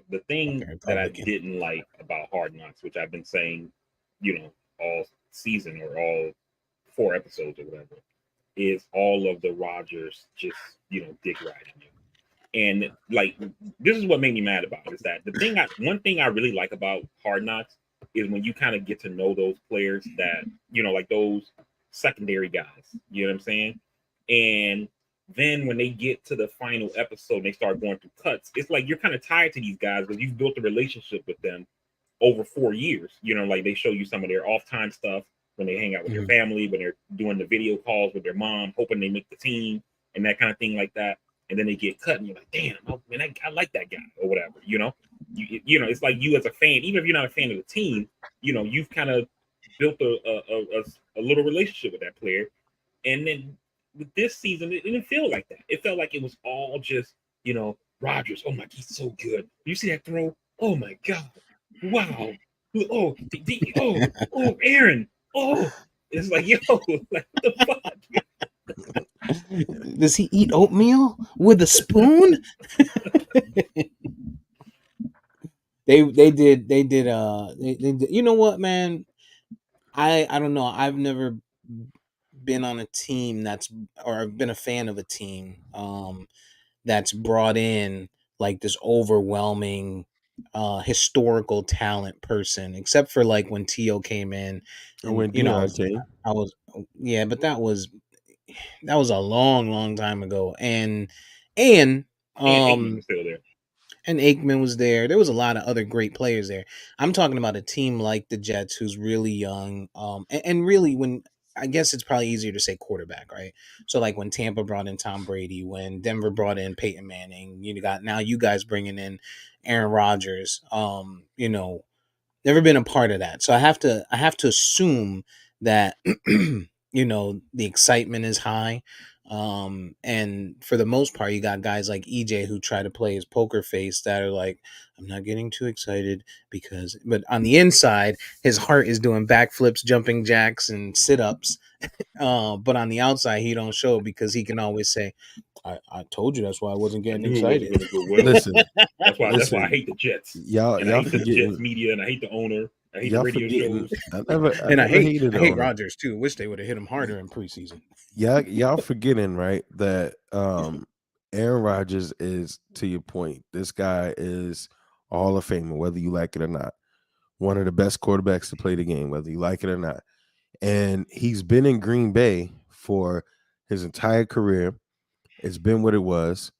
the thing Fucking that I Republican. didn't like about Hard Knocks, which I've been saying, all season or all 4 episodes or whatever, is all of the Rodgers just dick riding you. And like this is what made me mad about it, is that one thing I really like about Hard Knocks is when you kind of get to know those players that like those secondary guys. You know what I'm saying? And then when they get to the final episode, they start going through cuts. It's like you're kind of tied to these guys because you've built a relationship with them over 4 years. Like they show you some of their off time stuff when they hang out with their family, when they're doing the video calls with their mom, hoping they make the team and that kind of thing like that. And then they get cut, and you're like, "Damn, man, I like that guy," or whatever. It's like you as a fan, even if you're not a fan of the team, you've kind of built a little relationship with that player. And then with this season, it didn't feel like that. It felt like it was all just, Rodgers. Oh my, he's so good. You see that throw? Oh my god! Wow! Oh, Aaron! Oh, It's like, yo, like what the fuck? Does he eat oatmeal with a spoon? They did, you know what, man? I don't know. I've never been on a team that's, or I've been a fan of a team that's brought in like this overwhelming historical talent person, except for like when Tio came in, And and when Dion came, I was yeah, but that was a long time ago, and And Aikman um was still there. and Aikman was there. There was a lot of other great players there. I'm talking about a team like the Jets, who's really young. And really, when I guess it's probably easier to say quarterback, right? So like when Tampa brought in Tom Brady, when Denver brought in Peyton Manning, you got now you guys bringing in Aaron Rodgers. Never been a part of that, so I have to assume that the excitement is high, and for the most part you got guys like EJ who try to play his poker face, that are like, I'm not getting too excited because, but on the inside his heart is doing backflips, jumping jacks, and sit-ups. But on the outside he don't show, because he can always say, I told you, that's why I wasn't I getting knew it wasn't excited. going to go well. listen, That's why I listen, hate the Jets, and I y'all hate the Jets forgetting, media, and I hate the owner. I hate the y'all radio forgetting. shows. I And never hated I hate on him. Rodgers too. Wish they would have hit him harder in preseason. Y'all forgetting, right, that Aaron Rodgers is, to your point, this guy is a Hall of Famer, whether you like it or not. One of the best quarterbacks to play the game, whether you like it or not. And he's been in Green Bay for his entire career. It's been what it was.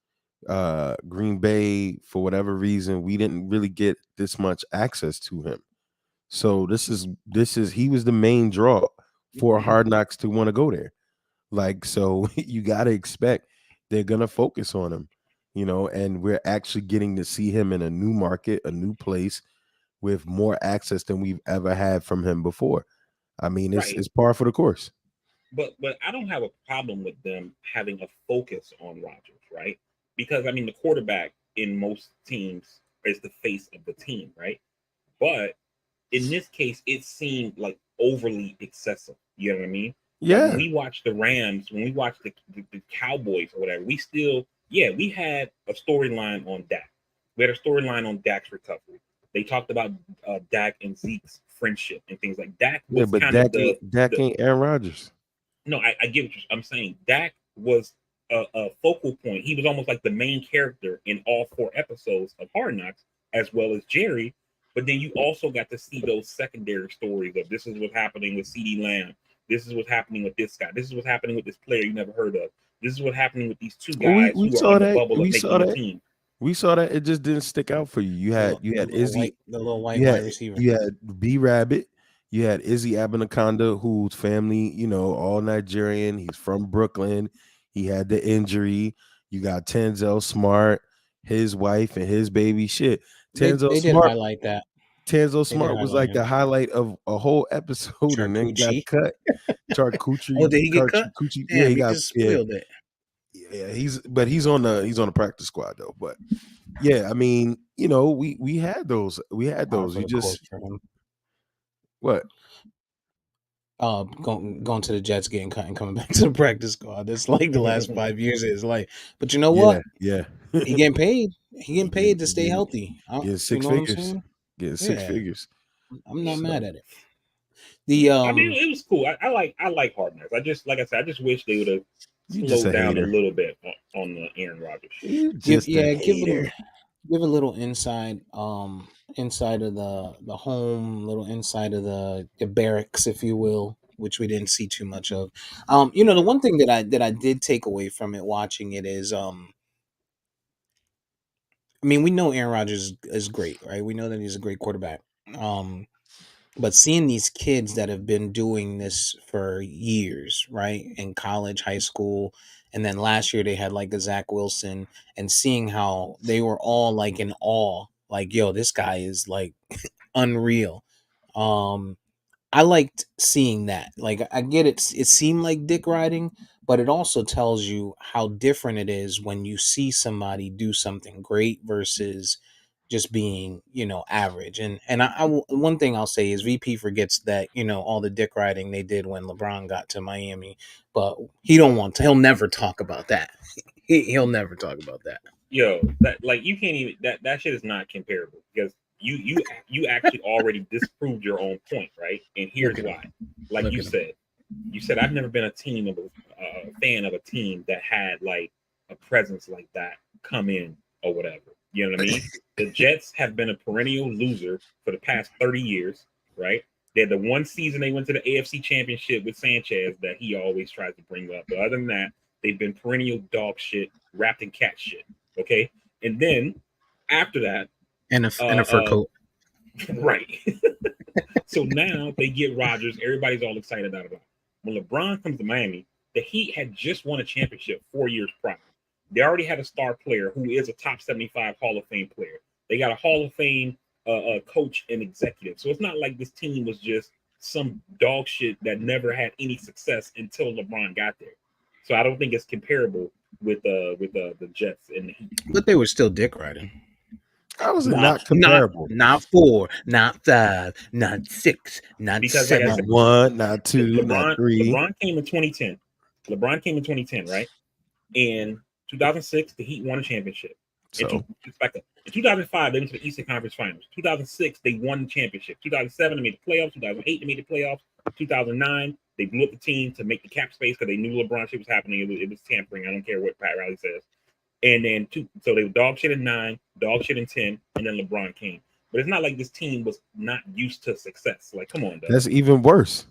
Green Bay, for whatever reason, we didn't really get this much access to him. So this is he was the main draw for Hard Knocks to want to go there. Like, so you got to expect they're going to focus on him, and we're actually getting to see him in a new market, a new place, with more access than we've ever had from him before. I mean, it's Right. it's par for the course. But I don't have a problem with them having a focus on Rodgers, right? Because I mean the quarterback in most teams is the face of the team, right? But in this case, it seemed like overly excessive. You know what I mean? Like when Yeah. we watched the Rams, when we watched the Cowboys or whatever, we still, yeah, we had a storyline on Dak. We had a storyline on Dak's recovery. They talked about Dak and Zeke's friendship and things like Dak Yeah, was but kind of Dak the ain't Aaron Rodgers. no, I get what I'm saying. Dak was a focal point. He was almost like the main character in all 4 episodes of Hard Knocks, as well as Jerry. But then you also got to see those secondary stories of this is what's happening with CD Lamb. This is what's happening with this guy. This is what's happening with this player you never heard of. This is what's happening with these two Well, we, guys we who are saw on the that. bubble of We saw making the that. team. We saw that. It just didn't stick out for you. You had Izzy. The little white You had wide receiver. you had B Rabbit. You had Izzy Abinaconda, whose family, all Nigerian. He's from Brooklyn. He had the injury. You got Tenzel Smart, his wife and his baby. Shit, Tenzel They did Smart. highlight that. Tenzel They did Smart was highlight like the him. highlight of a whole episode, and then got Charcucci. cut. Oh, Charcuterie, did he get cut? Charcuterie. Yeah, Damn, he he got. just Yeah, spoiled it. yeah. He's on the practice squad though. But yeah, I mean, we had those. We had Par those. for You the course just for him. what? Going to the Jets, getting cut, and coming back to the practice squad. That's like the last 5 years of his life. But you know Yeah, what? yeah. He getting paid. He getting Getting, paid to stay getting, healthy. getting You six know what I'm figures. saying? Getting six Yeah, figures. I'm not So mad at it. The I mean, it was cool. I like Hard Knocks. I just like I said, I just wish they would have you just a slowed down a hater. little bit on the Aaron Rodgers shit. You just a give hater. a little inside inside of the home, little inside of the barracks, if you will, which we didn't see too much of. The one thing that I did take away from it, watching it, is I mean, we know Aaron Rodgers is great, right? We know that he's a great quarterback. But seeing these kids that have been doing this for years, right, in college, high school, and then last year they had like a Zach Wilson, and seeing how they were all like in awe, like, yo, this guy is like unreal. Um, I liked seeing that. Like, I get it. It seemed like dick riding, but it also tells you how different it is when you see somebody do something great versus just being, average. And one thing I'll say is VP forgets that, all the dick riding they did when LeBron got to Miami, but he'll never talk about that. He'll never talk about that. Yo, that like you can't even that shit is not comparable because you actually already disproved your own point, right? And here's why. Like you said I've never been a fan of a team that had like a presence like that come in or whatever. You know what I mean? The Jets have been a perennial loser for the past 30 years, right? They had the one season they went to the AFC Championship with Sanchez that he always tries to bring up. But other than that, they've been perennial dog shit, wrapped in cat shit. Okay, and then after that, and a fur coat, right? So now they get Rodgers. Everybody's all excited about it. When LeBron comes to Miami, the Heat had just won a championship 4 years prior. They already had a star player who is a top 75 Hall of Fame player. They got a Hall of Fame coach and executive. So it's not like this team was just some dog shit that never had any success until LeBron got there. So I don't think it's comparable with the Jets and the Heat. But they were still dick riding. How is it not comparable? Not 4, not 5, not 6, not because 7, like I said, not 1, not 2, not 3. LeBron came in 2010. LeBron came in 2010, right? In 2006, the Heat won a championship. So in 2005, they went to the Eastern Conference Finals. 2006, they won the championship. 2007, they made the playoffs. 2008, they made the playoffs. 2009, they blew up the team to make the cap space because they knew LeBron shit was happening. It was tampering. I don't care what Pat Riley says. And then so they were dog shit in 9, dog shit in 10, and then LeBron came. But it's not like this team was not used to success. Like, come on, Doug. That's even worse.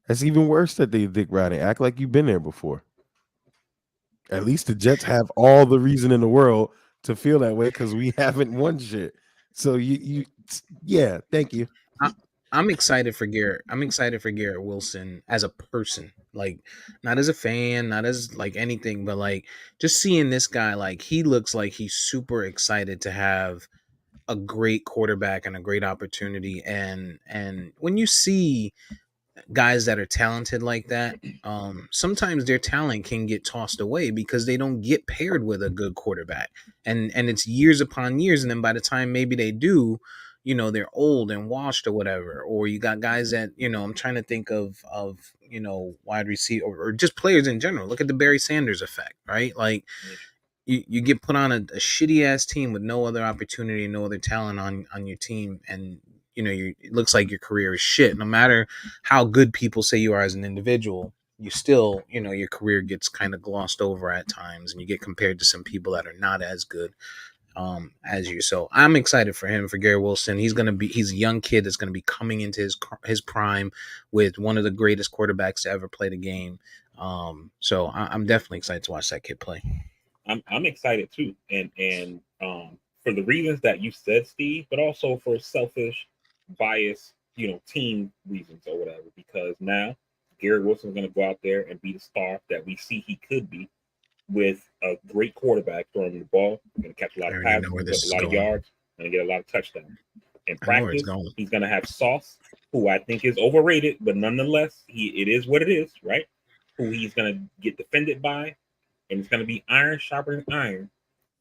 That's even worse that they dick riding. Act like you've been there before. At least the Jets have all the reason in the world to feel that way because we haven't won shit. So yeah, thank you. I'm excited for Garrett. I'm excited for Garrett Wilson as a person, like not as a fan, not as like anything, but like just seeing this guy, like he looks like he's super excited to have a great quarterback and a great opportunity. And when you see guys that are talented like that, sometimes their talent can get tossed away because they don't get paired with a good quarterback, and it's years upon years, and then by the time maybe they do, they're old and washed or whatever. Or you got guys that, I'm trying to think of wide receiver or just players in general. Look at the Barry Sanders effect, right? Like you get put on a shitty ass team with no other opportunity, no other talent on your team, and it looks like your career is shit. No matter how good people say you are as an individual, you still, your career gets kind of glossed over at times, and you get compared to some people that are not as good as you. So I'm excited for him, for Gary Wilson. He's a young kid that's going to be coming into his prime with one of the greatest quarterbacks to ever play the game. So I'm definitely excited to watch that kid play. I'm excited too, and for the reasons that you said, Steve, but also for selfish, bias, team reasons or whatever. Because now Garrett Wilson's going to go out there and be the star that we see he could be, with a great quarterback throwing the ball. Going to catch a lot of passes, a lot of yards, going to get a lot of touchdowns. In practice, he's going to have Sauce, who I think is overrated, but nonetheless, it is what it is, right? Who he's going to get defended by. And it's going to be iron sharper than iron.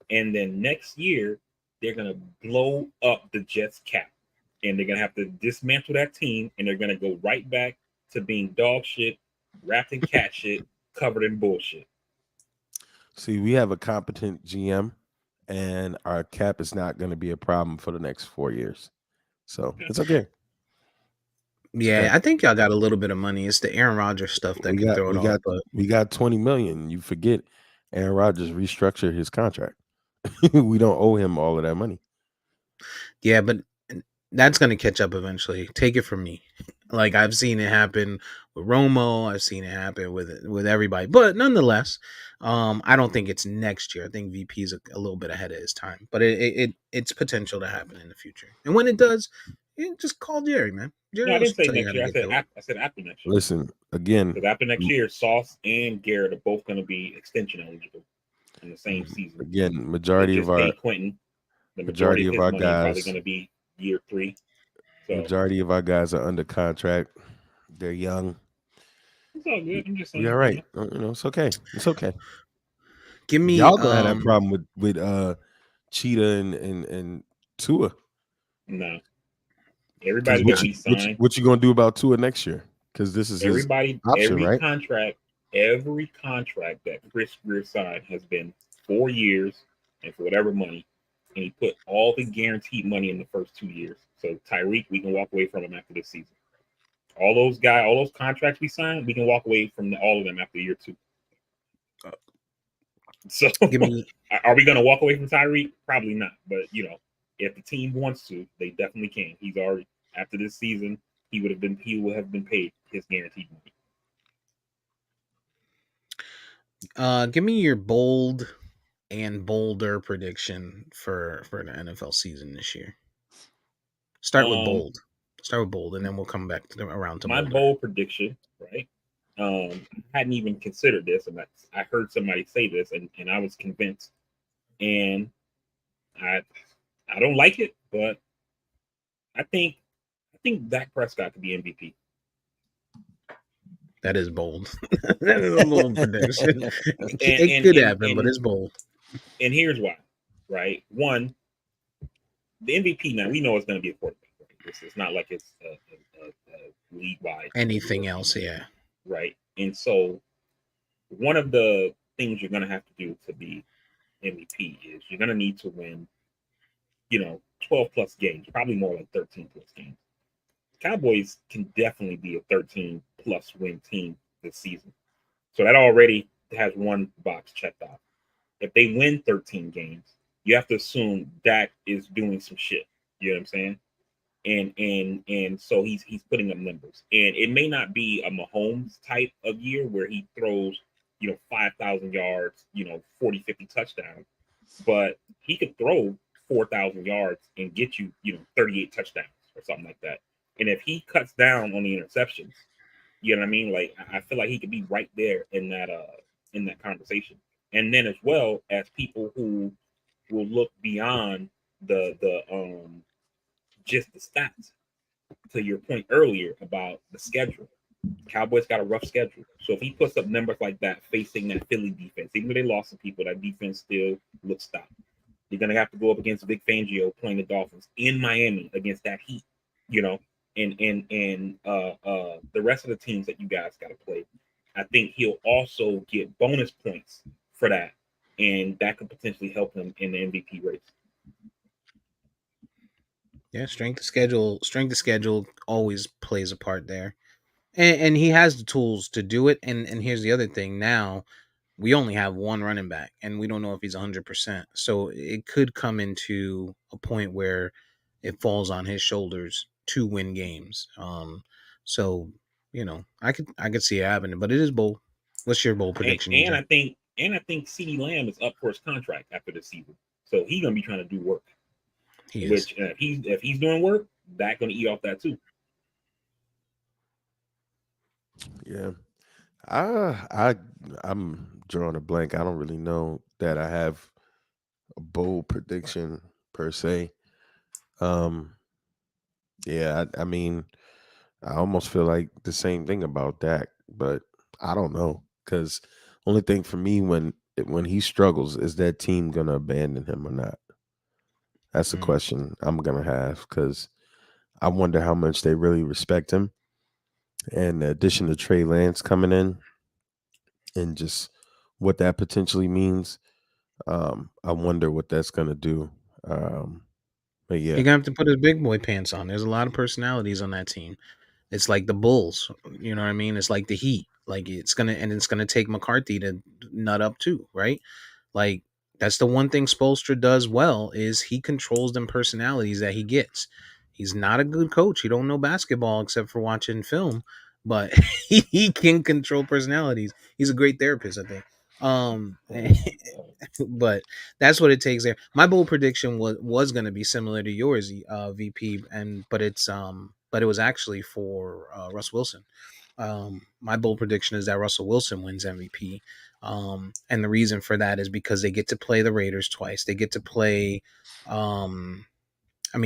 And then next year, they're going to blow up the Jets cap. And they're going to have to dismantle that team. And they're going to go right back to being dog shit, wrapped in cat shit, covered in bullshit. See, we have a competent GM, and our cap is not going to be a problem for the next 4 years. So it's okay. Yeah, I think y'all got a little bit of money. It's the Aaron Rodgers stuff that can throw it off. But we got $20 million. You forget Aaron Rodgers restructured his contract. We don't owe him all of that money. Yeah, but that's going to catch up eventually. Take it from me. Like, I've seen it happen with Romo. I've seen it happen with everybody. But nonetheless, I don't think it's next year. I think VP is a little bit ahead of his time. But it's potential to happen in the future. And when it does, just call Jerry, man. Jerry, no, I didn't say next year. I said after next year. Listen, again. Because after next year, Sauce and Garrett are both going to be extension eligible in the same season. Again, majority of our Quentin, the majority of our guys probably going to be year 3. So majority of our guys are under contract. They're young. It's all good. I'm just saying. You're right. It's okay. It's okay. Give me y'all gonna have that problem with Cheetah and Tua. No. Everybody that he signed. What you gonna do about Tua next year? Because this is his option, every right? every contract that Chris Greer signed has been 4 years and for whatever money, and he put all the guaranteed money in the first 2 years. So Tyreek, we can walk away from him after this season. All those contracts we signed, we can walk away from all of them after year 2. So, are we going to walk away from Tyreek? Probably not. But if the team wants to, they definitely can. He's already after this season, he would have been paid his guaranteed money. Give me your bold and bolder prediction for the NFL season this year. Start with bold, and then we'll come back around to my bolder. bold prediction. Right. I hadn't even considered this, and I heard somebody say this, and I was convinced. And I don't like it, but I think Dak Prescott could be MVP. That is bold. That is a bold prediction. It could happen, but it's bold. And here's why. Right. One, the MVP now, we know it's going to be a quarterback. Right? It's not like it's a league-wide. Anything else, yeah. Right. And so one of the things you're going to have to do to be MVP is you're going to need to win, 12 plus games, probably more like 13 plus games. Cowboys can definitely be a 13 plus win team this season. So that already has one box checked off. If they win 13 games, you have to assume Dak is doing some shit. You know what I'm saying? And so he's putting up numbers. And it may not be a Mahomes type of year where he throws, 5,000 yards, 40, 50 touchdowns, but he could throw 4,000 yards and get you, 38 touchdowns or something like that. And if he cuts down on the interceptions, you know what I mean? Like, I feel like he could be right there in that conversation. And then as well as people who will look beyond the just the stats. To your point earlier about the schedule, Cowboys got a rough schedule. So if he puts up numbers like that facing that Philly defense, even though they lost some people, that defense still looks stout. You're gonna have to go up against Vic Fangio playing the Dolphins in Miami against that heat, and the rest of the teams that you guys got to play. I think he'll also get bonus points for that, and that could potentially help him in the MVP race. Yeah, strength of schedule always plays a part there, and he has the tools to do it. And here's the other thing: now we only have one running back, and we don't know if he's 100%. So it could come into a point where it falls on his shoulders to win games. So I could see it happening, but it is bold. What's your bold prediction? And I think CeeDee Lamb is up for his contract after the season, so he's gonna be trying to do work. Which if he's doing work, that's gonna eat off that too. Yeah, I'm drawing a blank. I don't really know that I have a bold prediction per se. Yeah, I mean, I almost feel like the same thing about Dak, but I don't know, because only thing for me when he struggles is that team gonna abandon him or not. That's the question I'm gonna have, because I wonder how much they really respect him. And the addition to Trey Lance coming in and just what that potentially means, I wonder what that's gonna do. But yeah, you're gonna have to put his big boy pants on. There's a lot of personalities on that team. It's like the Bulls, you know what I mean? It's like the Heat. Like it's gonna take McCarthy to nut up too, right? Like that's the one thing Spoelstra does well is he controls them personalities that he gets. He's not a good coach. He don't know basketball except for watching film, but he can control personalities. He's a great therapist, I think. But that's what it takes there. My bold prediction was going to be similar to yours, VP, but it was actually for Russ Wilson. My bold prediction is that Russell Wilson wins MVP. And the reason for that is because they get to play the Raiders twice. They get to play,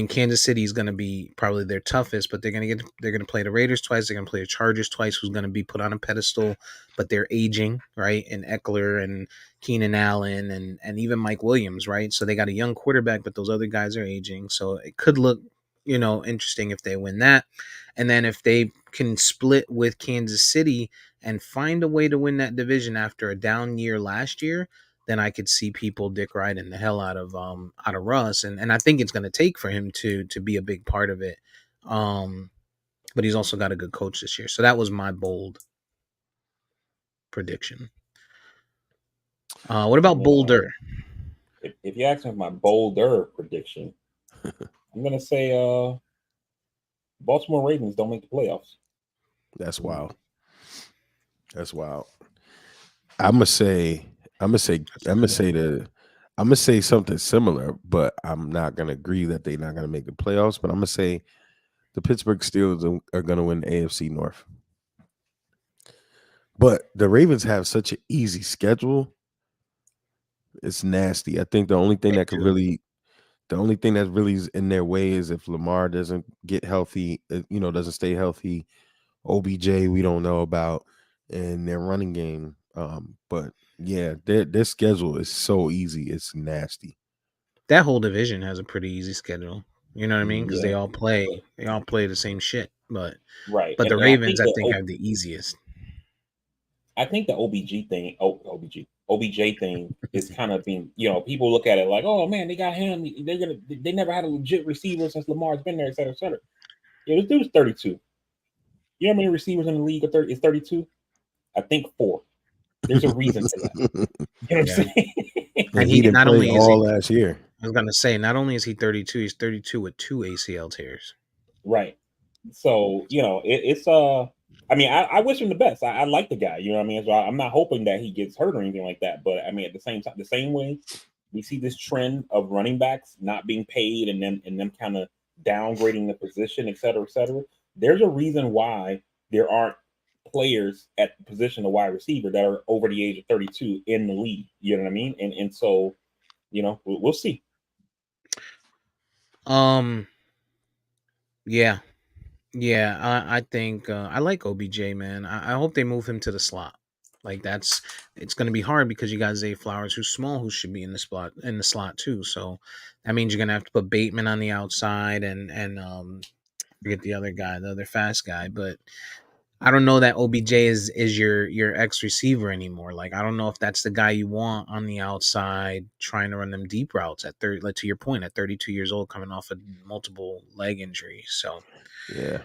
Kansas City is going to be probably their toughest, but they're going to play the Raiders twice. They're going to play the Chargers twice, who's going to be put on a pedestal, but they're aging, right? And Eckler and Keenan Allen and even Mike Williams, right? So they got a young quarterback, but those other guys are aging. So it could look, interesting if they win that. And then if they can split with Kansas City and find a way to win that division after a down year last year, then I could see people dick riding the hell out of Russ. And I think it's gonna take for him to be a big part of it. But he's also got a good coach this year. So that was my bold prediction. What about Boulder? If you ask me my bolder prediction, I'm gonna say Baltimore Ravens don't make the playoffs. That's wild. That's wild. I'm gonna say something similar, but I'm not gonna agree that they're not gonna make the playoffs. But I'm gonna say the Pittsburgh Steelers are gonna win the AFC North. But the Ravens have such an easy schedule. It's nasty. I think the only thing that's really is in their way is if Lamar doesn't get healthy, doesn't stay healthy. OBJ we don't know about, and their running game. But yeah, their schedule is so easy. It's nasty. That whole division has a pretty easy schedule. You know what I mean? Because Yeah. they all play the same shit. But right. But And the Ravens, I think, have the easiest. I think the OBJ thing is kind of being, people look at it like, oh man, they got him. They never had a legit receiver since Lamar's been there, et cetera, et cetera. Yeah, this dude's 32. You know how many receivers in the league is 32? I think 4. There's a reason for that. You know what I'm saying? And he didn't play all last year. I was gonna say, not only is he 32, he's 32 with 2 ACL tears. Right. So it's I mean, I wish him the best. I like the guy. You know what I mean? So I'm not hoping that he gets hurt or anything like that. But I mean, at the same time, the same way we see this trend of running backs not being paid and them kind of downgrading the position, et cetera, et cetera. There's a reason why there aren't players at the position of wide receiver that are over the age of 32 in the league. You know what I mean? And so, we'll see. Yeah. I think I like OBJ, man. I hope they move him to the slot. Like it's going to be hard because you got Zay Flowers, who's small, who should be in the slot too. So that means you're going to have to put Bateman on the outside and forget the other guy, the other fast guy. But I don't know that OBJ is your ex receiver anymore. Like, I don't know if that's the guy you want on the outside trying to run them deep routes at 30, like to your point, at 32 years old, coming off of multiple leg injuries. So yeah.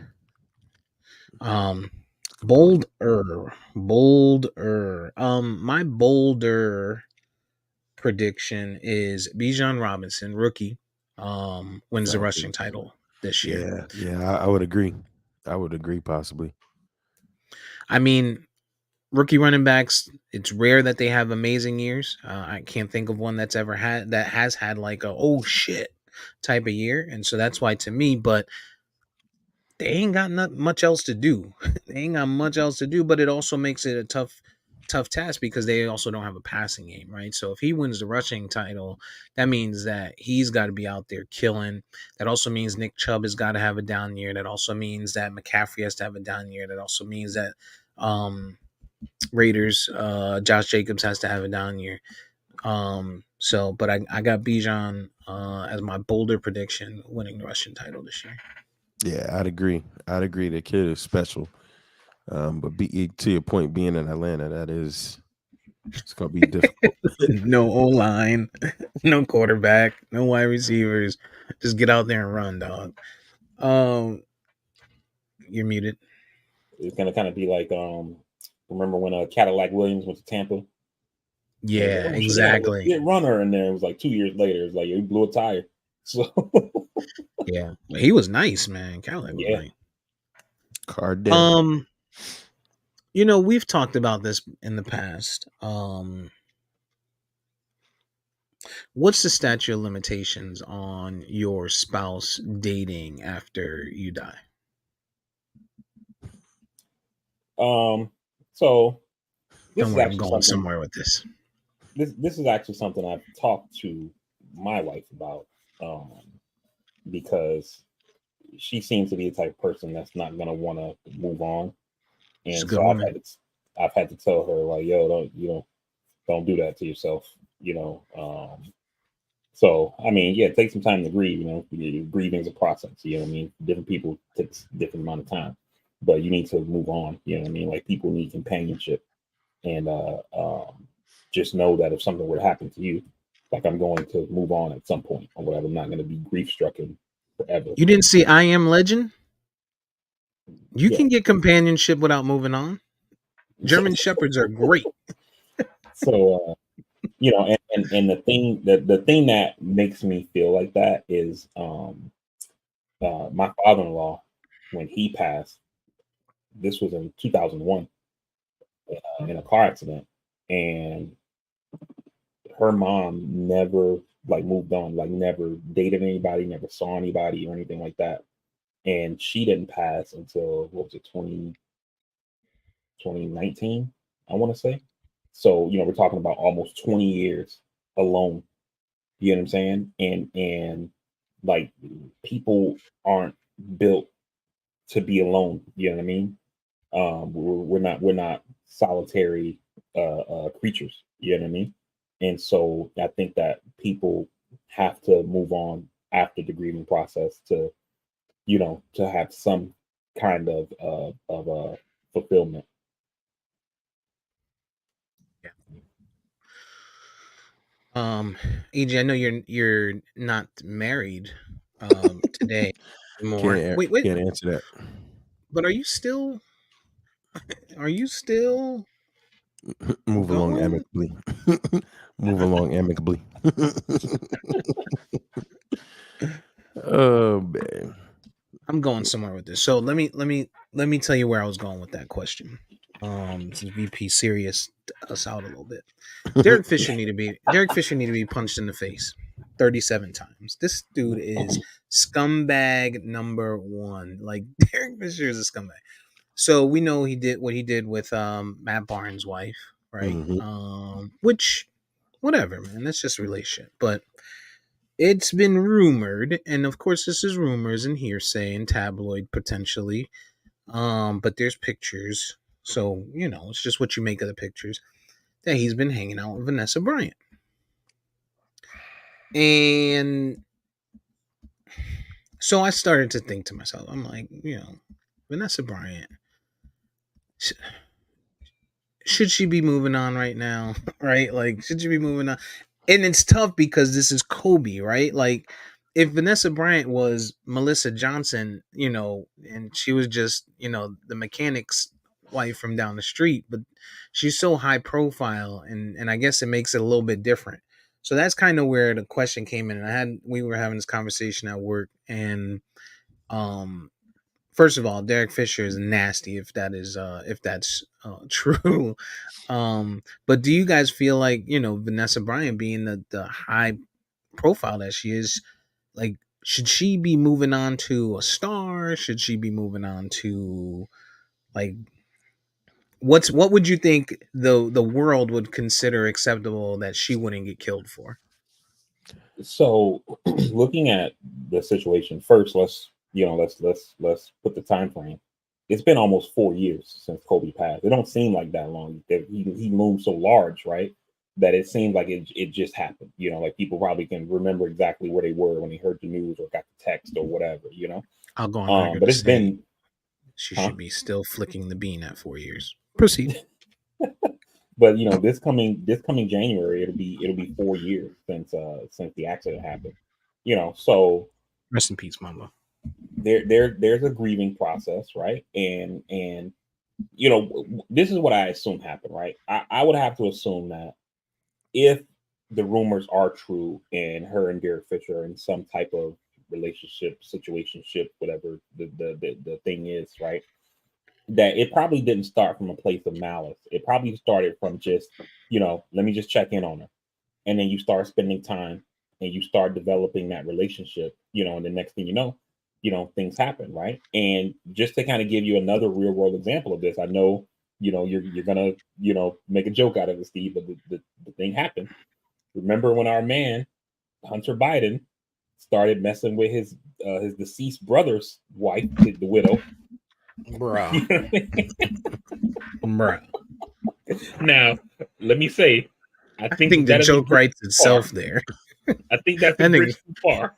Bolder. My bolder prediction is Bijan Robinson, rookie, wins the rushing title this year. Yeah, I would agree. Possibly. I mean, rookie running backs, it's rare that they have amazing years. I can't think of one that's ever has had like a oh shit type of year, and so that's why to me. But they ain't got much else to do. But it also makes it a tough task because they also don't have a passing game, right? So if he wins the rushing title, that means that he's got to be out there killing. That also means Nick Chubb has got to have a down year. That also means that McCaffrey has to have a down year. That also means that Raiders, Josh Jacobs has to have a down year. But I got Bijan as my bolder prediction, winning the rushing title this year. Yeah, I'd agree. The kid is special. But to your point, being in Atlanta, it's gonna be difficult. No O-line, no quarterback, no wide receivers. Just get out there and run, dog. You're muted. It's gonna kind of be like remember when Cadillac Williams went to Tampa? Yeah, like, exactly. Get runner in there. It was like 2 years later. It was like he blew a tire. So yeah, he was nice, man. Cadillac was nice. Cardell. We've talked about this in the past. What's the statute of limitations on your spouse dating after you die? So don't worry, I'm going somewhere with this. This is actually something I've talked to my wife about, because she seems to be the type of person that's not gonna want to move on, and so I've had to tell her like, yo, Don't do that to yourself. So I mean, yeah, take some time to grieve. Grieving is a process. You know what I mean? Different people takes different amount of time, but you need to move on. You know what I mean? Like people need companionship, and just know that if something were to happen to you, like I'm going to move on at some point or whatever. I'm not going to be grief stricken forever. You didn't see I Am Legend? You Yeah. can get companionship without moving on. German Shepherds are great. So and the thing that makes me feel like that is my father-in-law, when he passed, this was in 2001, in a car accident, and her mom never like moved on, like never dated anybody, never saw anybody or anything like that, and she didn't pass until what was it, 2019, I want to say. So we're talking about almost 20 years alone. You know what I'm saying? And like people aren't built to be alone. You know what I mean? We're not solitary creatures. You know what I mean? And so I think that people have to move on after the grieving process to have some kind of fulfillment. EJ, I know you're not married today anymore. Can't Wait, can't answer that. but are you still Move along going? amicably. Move along amicably. Oh man. I'm going somewhere with this. So let me tell you where I was going with that question. Since VP serious us out a little bit. Derek Fisher need to be punched in the face 37 times. This dude is scumbag number one. Like Derek Fisher is a scumbag. So we know he did what he did with Matt Barnes' wife, right? Which whatever, man. That's just a relationship. But it's been rumored, and of course this is rumors and hearsay and tabloid potentially. But there's pictures. So, it's just what you make of the pictures that he's been hanging out with Vanessa Bryant. And so I started to think to myself, I'm like, Vanessa Bryant, should she be moving on right now? Right? Like, should she be moving on? And it's tough because this is Kobe, right? Like, if Vanessa Bryant was Melissa Johnson, and she was just, the mechanic's wife from down the street, but she's so high profile, and I guess it makes it a little bit different. So that's kind of where the question came in. And we were having this conversation at work, and first of all, Derek Fisher is nasty if that's true. But do you guys feel like, Vanessa Bryant being the high profile that she is, like, should she be moving on to a star? Should she be moving on to, like, what would you think the world would consider acceptable that she wouldn't get killed for? So looking at the situation first, let's put the time frame. It's been almost 4 years since Kobe passed. It don't seem like that long. He loomed so large, right? That it seems like it just happened. Like people probably can remember exactly where they were when they heard the news or got the text or whatever. I'll go on record but to it's say been she should be still flicking the bean at 4 years. Proceed. But this coming January, it'll be 4 years since the accident happened. So Rest in peace, Mama. There's a grieving process, right? And this is what I assume happened, right? I would have to assume that if the rumors are true and her and Derek Fisher are in some type of relationship, situationship, whatever the thing is, right? That it probably didn't start from a place of malice. It probably started from just, let me just check in on her. And then you start spending time and you start developing that relationship, and the next thing you know, things happen, right? And just to kind of give you another real world example of this, I know, you're gonna, make a joke out of it, Steve, but the thing happened. Remember when our man, Hunter Biden, started messing with his deceased brother's wife, the widow? Bruh. Bruh. Now, let me say, I I think think the that is a joke bridge writes too far. itself there. I think that's a I bridge think too far.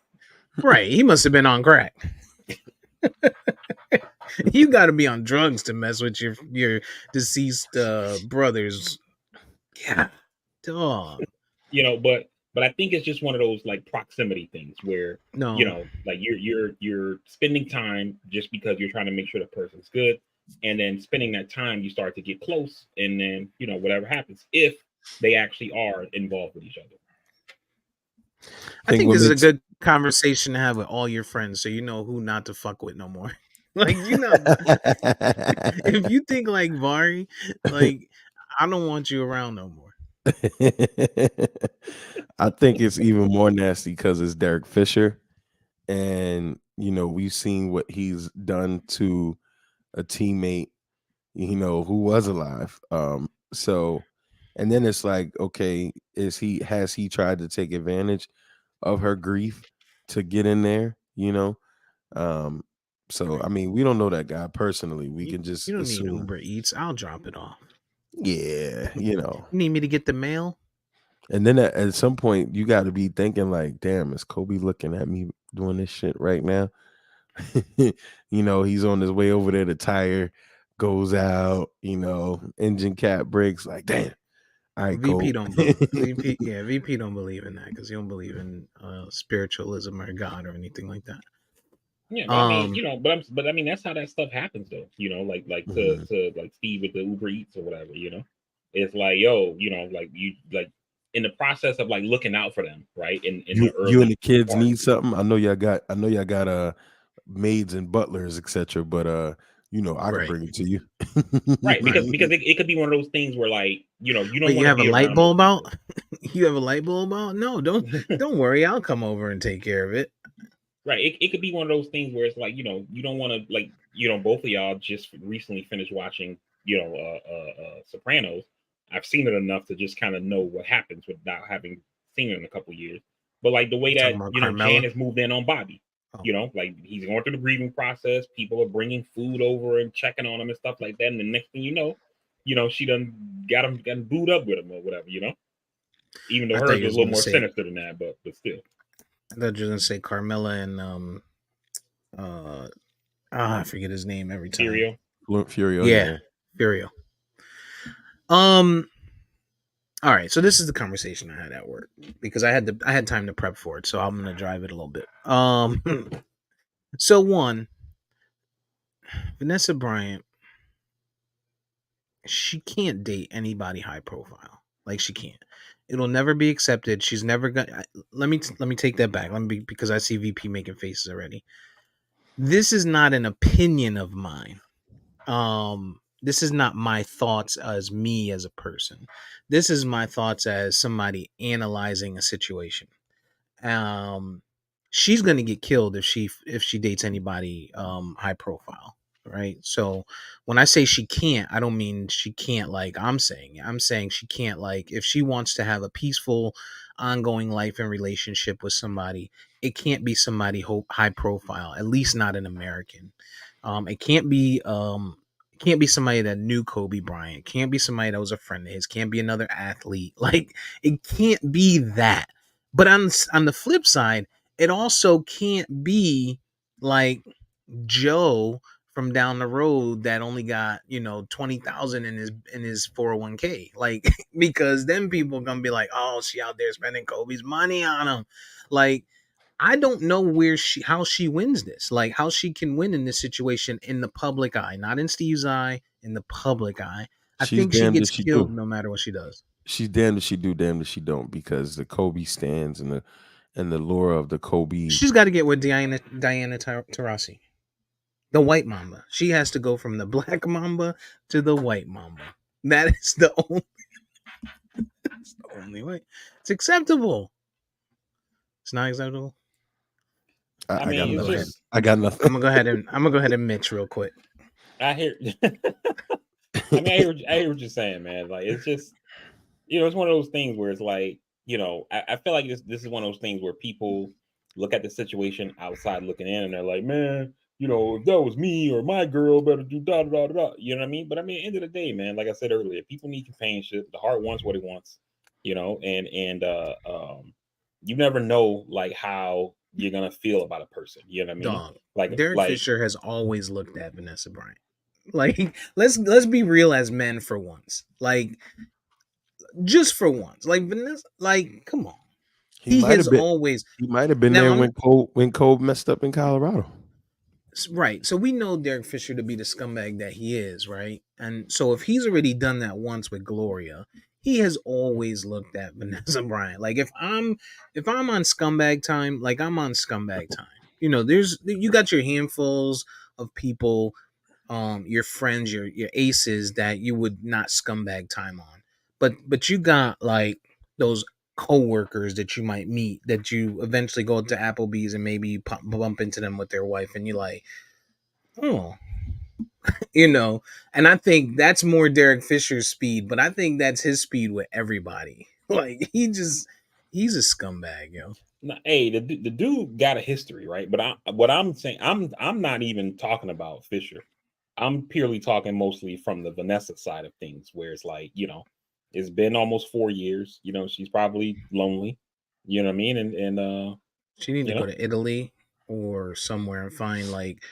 right. He must have been on crack. You got to be on drugs to mess with your deceased brothers. Yeah, dog. But I think it's just one of those like proximity things where No, like you're spending time just because you're trying to make sure the person's good, and then spending that time you start to get close, and then whatever happens if they actually are involved with each other. I think what this is a makes good conversation to have with all your friends, so you know who not to fuck with no more. Like if you think like Vari, like I don't want you around no more. I think it's even more nasty because it's Derek Fisher, and we've seen what he's done to a teammate, who was alive. So, and then it's like, okay, has he tried to take advantage of her grief to get in there? Um, so I mean, we don't know that guy personally. We You, can you just don't need assume, Uber Eats. I'll drop it off. yeah. You need me to get the mail? And then at some point, you got to be thinking like, damn, is Kobe looking at me doing this shit right now? He's on his way over there. The tire goes out. Engine cap breaks. Like, damn. All right, VP Kobe. don't believe VP. Yeah, VP don't believe in that because he don't believe in spiritualism or God or anything like that. Yeah, but I mean, but I mean that's how that stuff happens though. Like Mhm. to like Steve with the Uber Eats or whatever. It's like yo, like you like in the process of like looking out for them, right? In the You and early the kids part. need something. I know y'all got maids and butlers, etc. But I can Right. bring it to you. Right, because Right. it could be one of those things where like you don't Wait, you want to have a be light around those bulb out? people. You have a light bulb out? No, don't worry. I'll come over and take care of it. Right, it could be one of those things where it's like you don't want to like both of y'all just recently finished watching Sopranos. I've seen it enough to just kind of know what happens without having seen it in a couple years. But like the way You talking that about Jan Carmela? has moved in on Bobby, Oh, like he's going through the grieving process. People are bringing food over and checking on him and stuff like that. And the next thing she done got booed up with him or whatever. Even though I thought hers you was a was little gonna more say. sinister than that, but still. I thought you were gonna say Carmela and uh I forget his name every time. Furio. Furio, Yeah, yeah. Furio. Um. All right, so this is the conversation I had at work because I had time to prep for it, so I'm gonna drive it a little bit. So one, Vanessa Bryant, she can't date anybody high profile. Like she can't. It'll never be accepted. She's never gonna. Let me take that back. Let me because I see VP making faces already. This is not an opinion of mine. This is not my thoughts as me as a person. This is my thoughts as somebody analyzing a situation. um she's gonna get killed if she dates anybody high profile, right? So when I say she can't, I don't mean she can't like I'm saying she can't like if she wants to have a peaceful ongoing life and relationship with somebody, it can't be somebody high profile, at least not an American. It can't be somebody that knew Kobe Bryant, can't be somebody that was a friend of his, can't be another athlete. Like it can't be that. But on the flip side, it also can't be like Joe from down the road that only got 20,000 in his 401k, like because then people are gonna be like, oh, she out there spending Kobe's money on him. Like I don't know how she wins this, like how she can win in this situation in the public eye, not in Steve's eye, in the public eye. I She's think she damned if gets she killed do. no matter what she does. She's damned if she do, damned if she don't, because the Kobe stands and the lure of the Kobe. She's got to get with Diana Taurasi, the white mamba. She has to go from the black mamba to the white mamba. That is it's the only way. It's acceptable. It's not acceptable. I I got mean, I'm gonna it's go ahead. nothing. just I got nothing. I'm gonna go ahead and Mitch real quick. I hear. I mean, I hear what you're saying, man. Like it's just it's one of those things where it's like I feel like this is one of those things where people look at the situation outside looking in and they're like, man, if that was me or my girl, better do da da da da. You know what I mean? But I mean, at the end of the day, man, like I said earlier, people need companionship. The heart wants what it wants. you know, and you never know like how you're gonna feel about a person. You know what I mean? Dog. Like Derek like Fisher has always looked at Vanessa Bryant. Like, let's be real as men for once. Like, just for once. Like Vanessa, like, come on. He He might has have been. always He might have been now there I'm when Cole messed up in Colorado. right. So we know Derek Fisher to be the scumbag that he is, right? And so if he's already done that once with Gloria, he has always looked at Vanessa Bryant. Like if I'm on scumbag time, like I'm on scumbag time. You know, you got your handfuls of people, your friends, your aces that you would not scumbag time on. But you got like those co-workers that you might meet that you eventually go to Applebee's and maybe bump into them with their wife and you like, oh, you know, and I think that's more Derek Fisher's speed, but I think that's his speed with everybody. Like he's a scumbag, yo. hey, the dude got a history, right? But what I'm saying, I'm not even talking about Fisher. I'm purely talking mostly from the Vanessa side of things, where it's like, it's been almost 4 years. She's probably lonely. You know what I mean? And She need to you go know, to Italy or somewhere and find like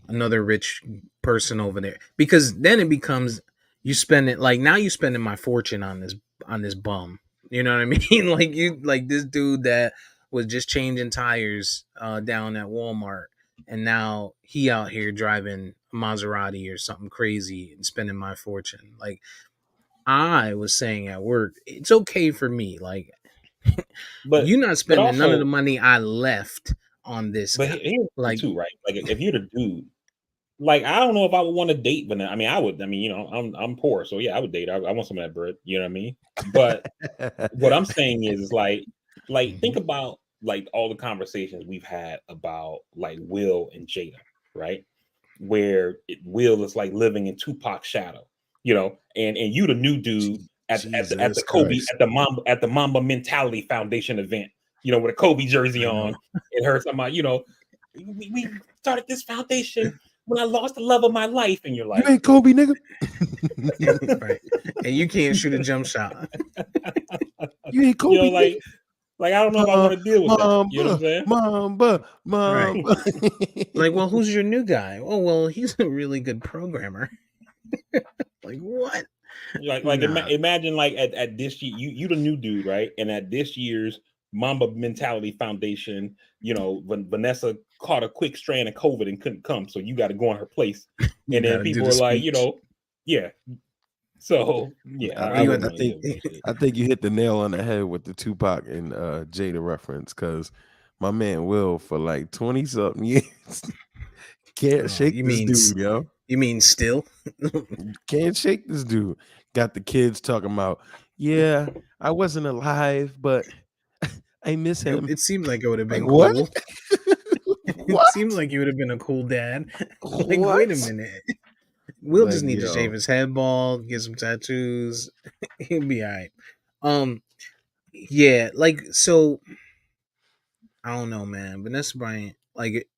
another rich person over there because then it becomes you spend it like now you spending my fortune on this bum. You know what I mean? Like you like this dude that was just changing tires down at Walmart and now he out here driving a Maserati or something crazy and spending my fortune. Like I was saying at work, it's okay for me. Like but you not but spending none of the also, money I left on this but guy. here's the thing Like too, right? Like if you're the dude, like I don't know if I would want to date Vanessa. I mean, I would. I mean, I'm poor, so yeah, I would date. I want some of that bread. You know what I mean? But what I'm saying is like think mhm. about like all the conversations we've had about like Will and Jada, right? Where Will is like living in Tupac's shadow, and you the new dude at the Jesus Kobe Christ. at the Mamba Mentality Foundation event, with a Kobe jersey I on, know. and her talking about, we started this foundation when I lost the love of my life, and you're You like, ain't Kobe, nigga. Right. And you can't shoot a jump shot. You ain't Kobe, nigga. like I don't know if I want to deal with that. You know what I'm Mamba, saying? Mamba, Right. Mamba. Like, well, who's your new guy? Oh, well, he's a really good programmer. Like, what? Like Nah. imagine like at this year, you the new dude, right? And at this year's Mamba Mentality Foundation, when Vanessa caught a quick strand of COVID and couldn't come, so you got to go in her place, You and then gotta do people the were like, speech. yeah. So yeah, I Or I you think had wouldn't I want to think deal with that shit. I think you hit the nail on the head with the Tupac and Jada reference because my man Will for like 20 something years can't oh, shake this dude, yo. you mean still? Can't shake this dude. Got the kids talking about, yeah, I wasn't alive, but I miss it, him. it seemed like it would have Like been what? cool. It What? seemed like you would have been a cool dad. Like, wait a What? minute. We'll Like just need to shave yo, his head bald, get some tattoos. He'll be all right. Um, yeah, like so. I don't know, man. Vanessa Bryant, like,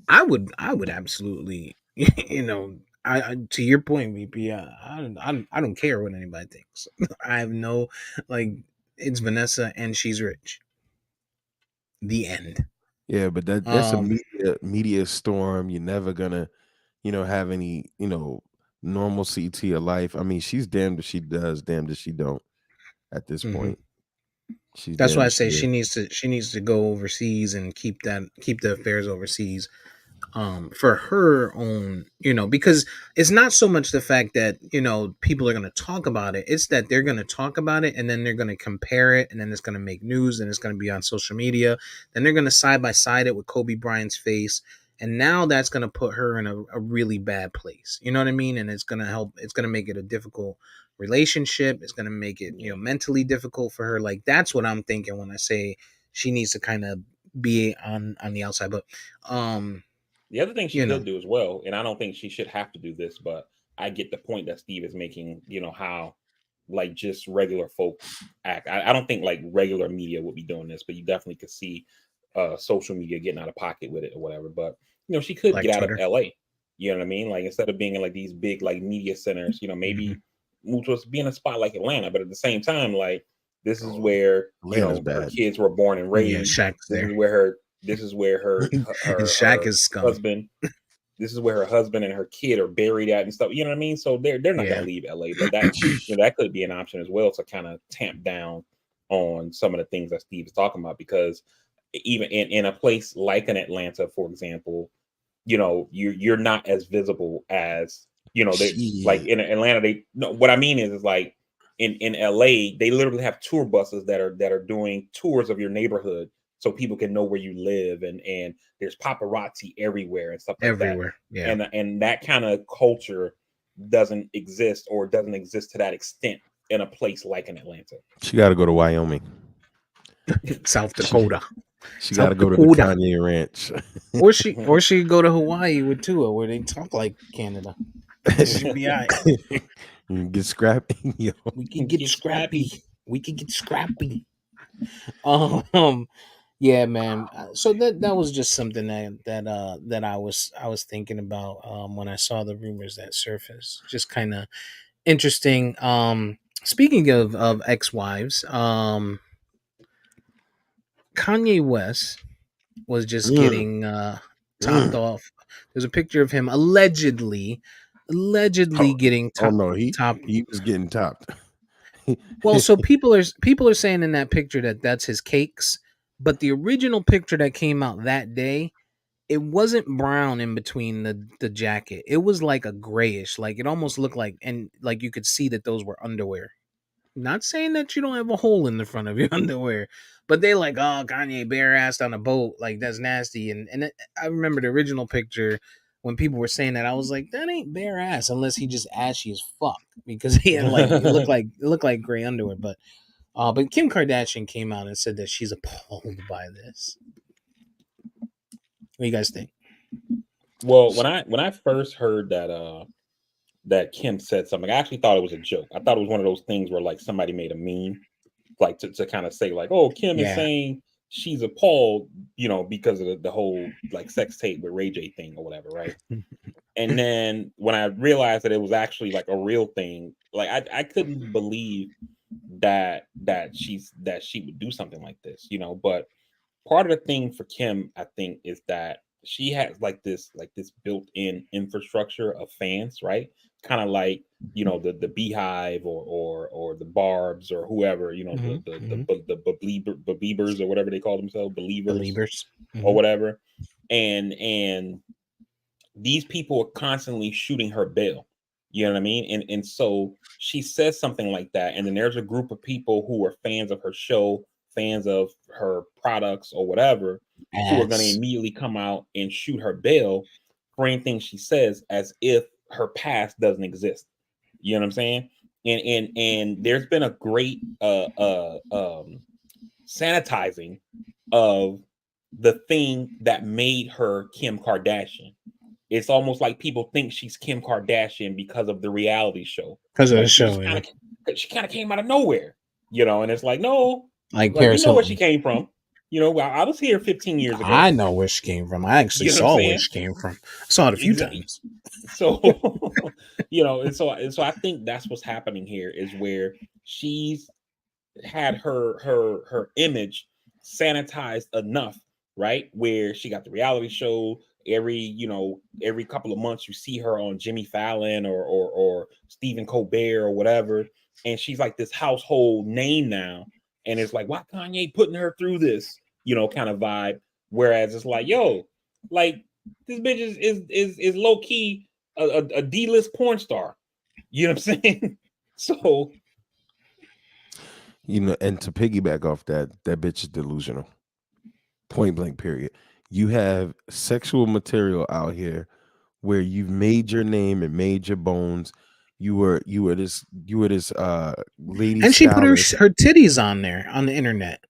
I would absolutely, I to your point, VP. I don't care what anybody thinks. I have no, like, it's Vanessa and she's rich. The end. yeah, but that's a Um, media storm. You're never gonna, have any, normalcy to your life. I mean, she's damned if she does, damned if she don't. At this mhm. point, she's That's why damned I if she say is. she needs to go overseas and keep the affairs overseas for her own, because it's not so much the fact that people are going to talk about it, it's that they're going to talk about it and then they're going to compare it and then it's going to make news and it's going to be on social media, then they're going to side by side it with Kobe Bryant's face, and now that's going to put her in a really bad place, you know what I mean, and it's going to make it a difficult relationship, it's going to make it Yeah. mentally difficult for her. Like that's what I'm thinking when I say she needs to kind of be on the outside, but um The other thing she you know could do as well, and I don't think she should have to do this, but I get the point that Steve is making, how like just regular folk act. I don't think like regular media would be doing this, but you definitely could see social media getting out of pocket with it or whatever. But she could like get out of Twitter. LA. You know what I mean? Like instead of being in like these big like media centers, Hmm. maybe move to be in a spot like Atlanta, but at the same time, like this is where Atlanta's her bad. kids were born and Yeah, raised. Shaq's This there. is where her this is where her And her, Shaq her is scum. husband this is where her husband and her kid are buried at and stuff. You know what I mean? So they're not Yeah. gonna leave LA, but that that could be an option as well to kind of tamp down on some of the things that Steve is talking about, because even in a place like an Atlanta, for example, you're not as visible as they like Shit. in Atlanta. They no, what I mean is like in LA, they literally have tour buses that are doing tours of your neighborhood so people can know where you live, and there's paparazzi everywhere and stuff like that. Everywhere. Yeah. And that kind of culture doesn't exist, or doesn't exist to that extent in a place like in Atlanta. She got to go to Wyoming. South Dakota. She got to South go to the Dakota. Kanye Ranch. Or she go to Hawaii with Tua, where they talk like Canada. She'll be all right. You get scrappy. Yo. We can get Get scrappy. We can get scrappy. Yeah, man. So that was just something that I was thinking about when I saw the rumors that surfaced. Just kind of interesting. Speaking of ex-wives, Kanye West was just getting topped off. There's a picture of him allegedly Oh, getting oh no, topped. he was getting topped. Well, so people are saying in that picture that that's his cakes, but the original picture that came out that day, it wasn't brown in between the jacket. It was like a grayish, like it almost looked like, and like you could see that those were underwear. Not saying that you don't have a hole in the front of your underwear, but they like, oh, Kanye bare assed on a boat, like that's nasty. I remember the original picture when people were saying that, I was like, that ain't bare ass unless he just ashy as fuck, because he had like it looked like gray underwear. But Kim Kardashian came out and said that she's appalled by this. What do you guys think? Well, when I first heard that Kim said something, I actually thought it was a joke. I thought it was one of those things where like somebody made a meme, like to kind of say like, oh, Kim is Yeah. saying she's appalled, because of the whole like sex tape with Ray J thing or whatever, right? And then when I realized that it was actually like a real thing, like I couldn't believe that she would do something like this, But part of the thing for Kim, I think, is that she has like this built-in infrastructure of fans, right? Kind of like the Beehive or the Barbs or whoever, the Beliebers or whatever they call themselves, believers or whatever, and these people are constantly shooting her bail. You know what I mean? And so she says something like that, and then there's a group of people who are fans of her show, fans of her products or whatever, who are going to immediately come out and shoot her bail for anything she says, as if her past doesn't exist. You know what I'm saying? And there's been a great sanitizing of the thing that made her Kim Kardashian. It's almost like people think she's Kim Kardashian because of the reality show. Because of Like the show, yeah. She kind of came out of nowhere, and it's like, no, Like we Paris know where Hilton. she came from. I was here 15 years ago. I know where she came from. I actually saw where she came from. I saw it a few times. So, and so I think that's what's happening here, is where she's had her image sanitized enough, right? Where she got the reality show every couple of months, you see her on Jimmy Fallon or Stephen Colbert or whatever, and she's like this household name now. And it's like, why Kanye putting her through this, kind of vibe. Whereas it's like, yo, like this bitch is low key a D-list porn star. You know what I'm saying? So, and to piggyback off that bitch is delusional. Point blank, period. You have sexual material out here where you've made your name and made your bones. You were this lady, and she put her stylist. titties on there on the internet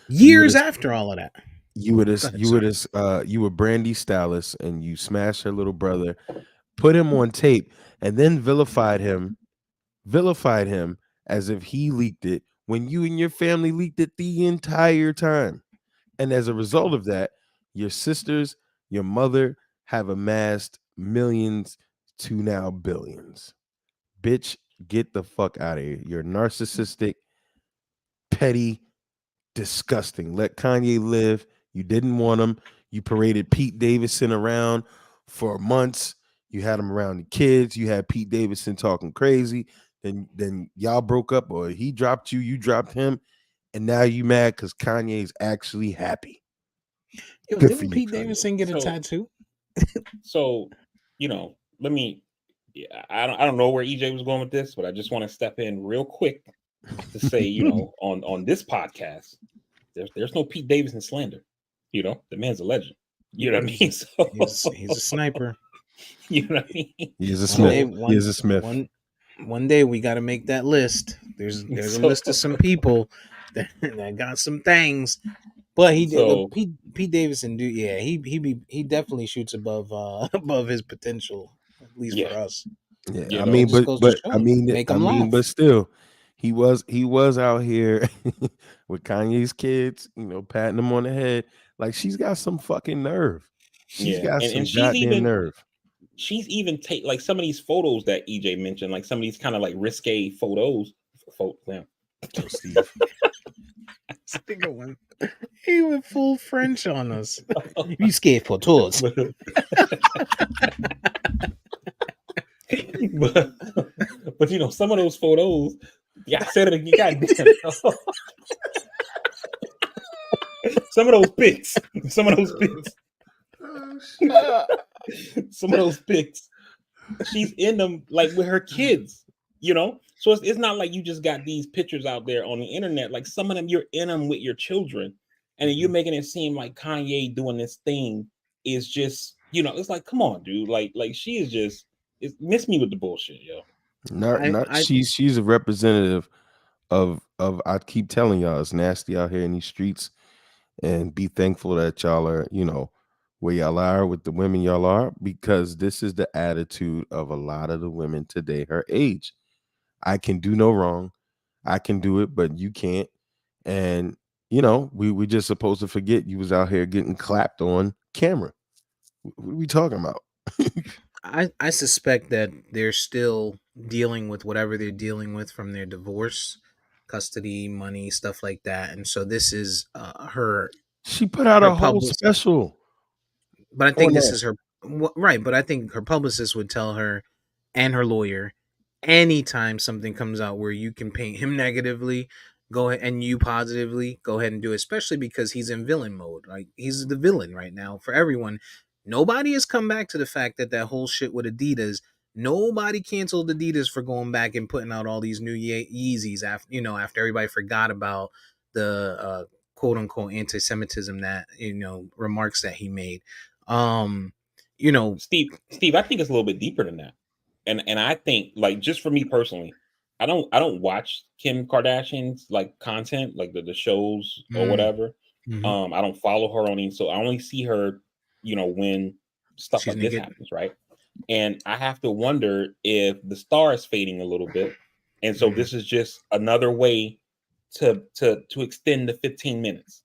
years after all of that. You were Brandy stylist, and you smashed her little brother, put him on tape, and then vilified him as if he leaked it when you and your family leaked it the entire time. And as a result of that, your sisters, your mother have amassed millions to now billions. Bitch, Get the fuck out of here. You're narcissistic, petty, disgusting. Let Kanye live. You didn't want him. You paraded Pete Davidson around for months. You had him around the kids. You had Pete Davidson talking crazy. Then y'all broke up, or he dropped you. You dropped him, and now you mad because Kanye's actually happy. Yo, Good for didn't you, Pete Kanye. Davidson get a So- tattoo? So, let me. Yeah, I don't know where EJ was going with this, but I just want to step in real quick to say, on this podcast, there's no Pete Davidson slander. The man's a legend. You know what I mean? So He's a sniper. you know what I mean? He is a One day, Smith. He is a Smith. One day we got to make that list. There's a list of some people that got some things, but Pete Davidson he definitely shoots above above his potential, at least for us. Yeah, I know, mean, Just but goes to but show I you, mean, make 'em laugh. but still, he was out here with Kanye's kids, patting him on the head. Like, she's got some fucking nerve. She's got some she's goddamn nerve. She's even take like some of these photos that EJ mentioned, like some of these kind of like risque photos. Steve. He went full French on us. You scared for tours. But some of those photos, I said it again. Goddamn. Some of those pics. Some of those pics. She's in them like with her kids. So it's not like you just got these pictures out there on the internet. Like, some of them you're in them with your children, and you're making it seem like Kanye doing this thing is just, it's like, come on, dude. Like she is just, miss me with the bullshit, yo. She's a representative of I keep telling y'all, it's nasty out here in these streets, and be thankful that y'all are, where y'all are with the women y'all are, because this is the attitude of a lot of the women today, her age. I can do no wrong. I can do it, but you can't. And we just supposed to forget you was out here getting clapped on camera. What are we talking about? I suspect that they're still dealing with whatever they're dealing with from their divorce, custody, money, stuff like that. And so this is her. She put out her a whole publicist. special. But I think this is her right. But I think her publicist would tell her, and her lawyer, anytime something comes out where you can paint him negatively, go ahead, and you positively, go ahead and do it, especially because he's in villain mode. Like, he's the villain right now for everyone. Nobody has come back to the fact that whole shit with Adidas, nobody canceled Adidas for going back and putting out all these new Yeezys after everybody forgot about the quote unquote anti-Semitism that remarks that he made. Steve, I think it's a little bit deeper than that. And I think, like, just for me personally, I don't watch Kim Kardashian's like content, like the shows or whatever. Mm-hmm. I don't follow her on any, so I only see her, when stuff She's like this happens, right? And I have to wonder if the star is fading a little bit, and so this is just another way to extend the 15 minutes,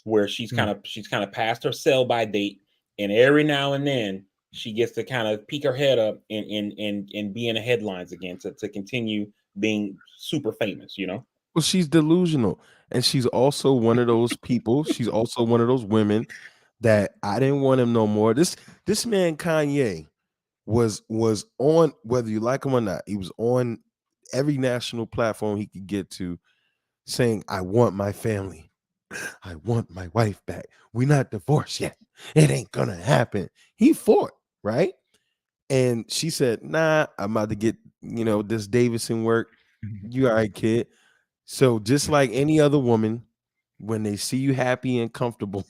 where she's kind of past her sell by date, and every now and then she gets to kind of peek her head up and be in the headlines again to continue being super famous, Well, she's delusional, and she's also one of those people. She's also one of those women that I didn't want him no more. This man Kanye was on, whether you like him or not, he was on every national platform he could get to, saying, I want my family. I want my wife back. We're not divorced yet. It ain't gonna happen. He fought, right? And she said, nah, I'm about to get, this Davidson work. You all right, kid. So just like any other woman, when they see you happy and comfortable,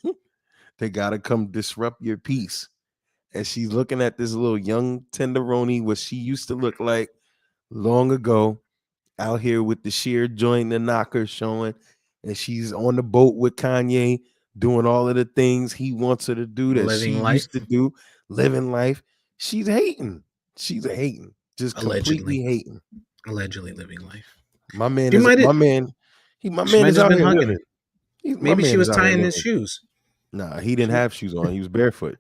they gotta come disrupt your peace. And she's looking at this little young tenderoni, what she used to look like long ago, out here with the sheer joint and knocker showing, and she's on the boat with Kanye doing all of the things he wants her to do that living she life. used to do, living life. She's hating. She's hating. Just completely hating. Allegedly living life. My man She is might my have- man. My She man might is have out been here hugging living. him. Maybe she was tying his shoes. Nah, he didn't have shoes on. He was barefoot.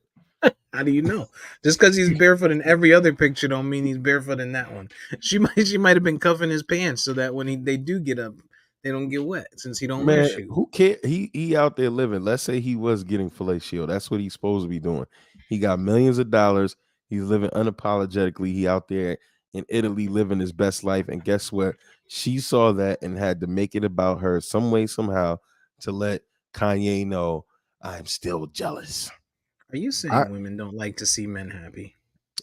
How do you know? Just because he's barefoot in every other picture don't mean he's barefoot in that one. She might have been cuffing his pants so that when they do get up, they don't get wet since he don't wear Man, shoes. who care? He out there living. Let's say he was getting fellatio. That's what he's supposed to be doing. He got millions of dollars. He's living unapologetically. He out there in Italy living his best life. And guess what? She saw that and had to make it about her some way, somehow, to let Kanye know I'm still jealous. Are you I saying women don't like to see men happy?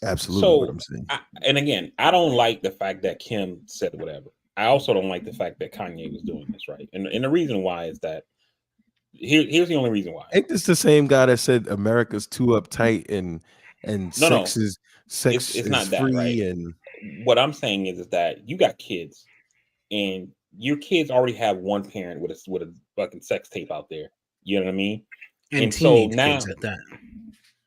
absolutely what So, I'm saying. and again, I don't like the fact that Kim said whatever. I also don't like the fact that Kanye was doing this, right? And the reason why is that here's the only reason why. Ain't this the same guy that said America's too uptight and No, sex it's is not that, right? free and What I'm saying is that you got kids, and your kids already have one parent with a fucking sex tape out there. You know what I mean? And And so teenage kids now, at that.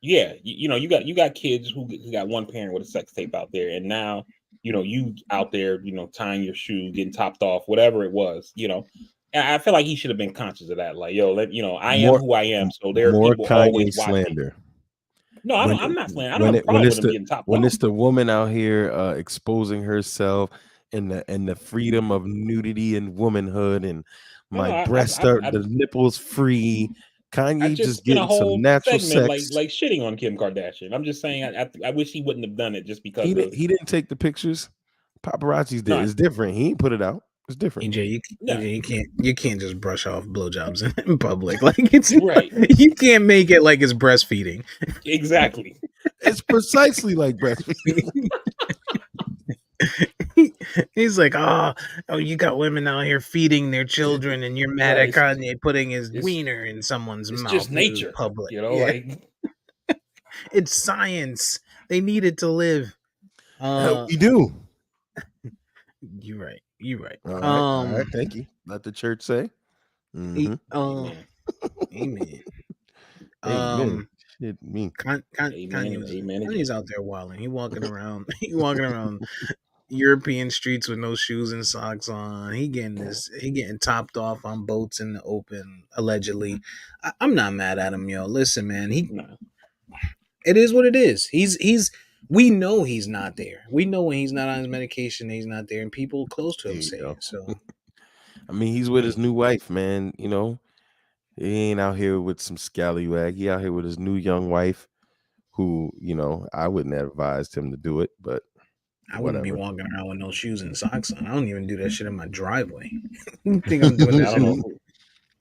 yeah, you know, you got kids who got one parent with a sex tape out there, and now, you know, you out there, you know, tying your shoe, getting topped off, whatever it was, you know. And I feel like he should have been conscious of that. Like, yo, you know, I am more who I am, so there are more people always Kanye watching. slander. No, I When don't. I'm not slandering. I don't have a when problem with him getting topped off. it's the woman out here exposing herself and the freedom of nudity and womanhood and No, my breasts are the nipples free. I Kanye just just spent a getting some whole natural segment sex. like shitting on Kim Kardashian. I'm just saying I wish he wouldn't have done it just because of He didn't take the pictures. Paparazzi's did. no, It's different. He ain't put it out. It's different. no, You can't just brush off blowjobs in public. Like it's right, you can't make it like it's breastfeeding. exactly. It's precisely like breastfeeding. He's like, oh, you got women out here feeding their children, and you're mad Right, at Kanye putting his it's wiener in someone's it's mouth just in nature, public. you know. Yeah, Like it's science. They need it to live. We do. You're right. You're right. All right. All right. Thank you. Let the church say. Mm-hmm. amen, Amen. Amen. Shit, me. amen, and amen Kanye's again. out there wilding. He walking around. He walking around European streets with no shoes and socks on. He getting topped off on boats in the open, allegedly. I'm not mad at him, yo. Listen, man, No, it is what it is. We know he's not there. We know when he's not on his medication, he's not there, and people close to There him you say go. it. So I mean, he's with his new wife, man. You know, he ain't out here with some scallywag. He out here with his new young wife, who, you know, I wouldn't have advised him to do it, but I wouldn't be whatever. walking around with no shoes and socks on. I don't even do that shit in my driveway. You think I'm doing that I shit don't know in who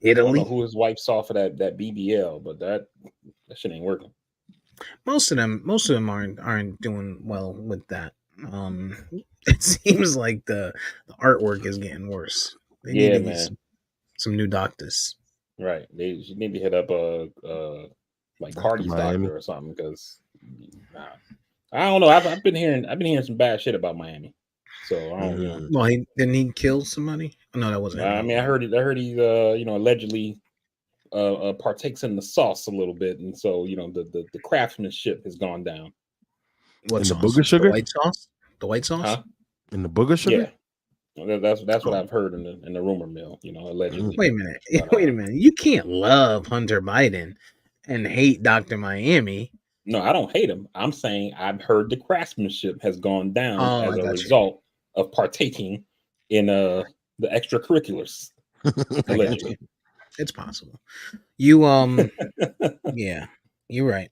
I don't know Italy? who his wife saw for that BBL, but that shit ain't working. Most of them aren't doing well with that. It seems like the artwork is getting worse. They need Yeah, to get man. some new doctors. Right. They should maybe hit up like Dr. Cardi's Miami. doctor or something because I don't know. I've been hearing some bad shit about Miami. So I don't, you know. Well, didn't he kill somebody? Oh, no, that wasn't him. I mean, I heard he you know, allegedly partakes in the sauce a little bit, and so you know the craftsmanship has gone down. What In the sauce? booger sugar? The white sauce? The white sauce? Huh? In the booger sugar? Yeah. That's what Oh. I've heard in the rumor mill, you know, allegedly. Wait a minute. But, Wait a minute. You can't love Hunter Biden and hate Dr. Miami. No, I don't hate him. I'm saying I've heard the craftsmanship has gone down Oh, as I a got you. result of partaking in the extracurriculars. I got Allegedly. you. It's possible. You yeah, you're right.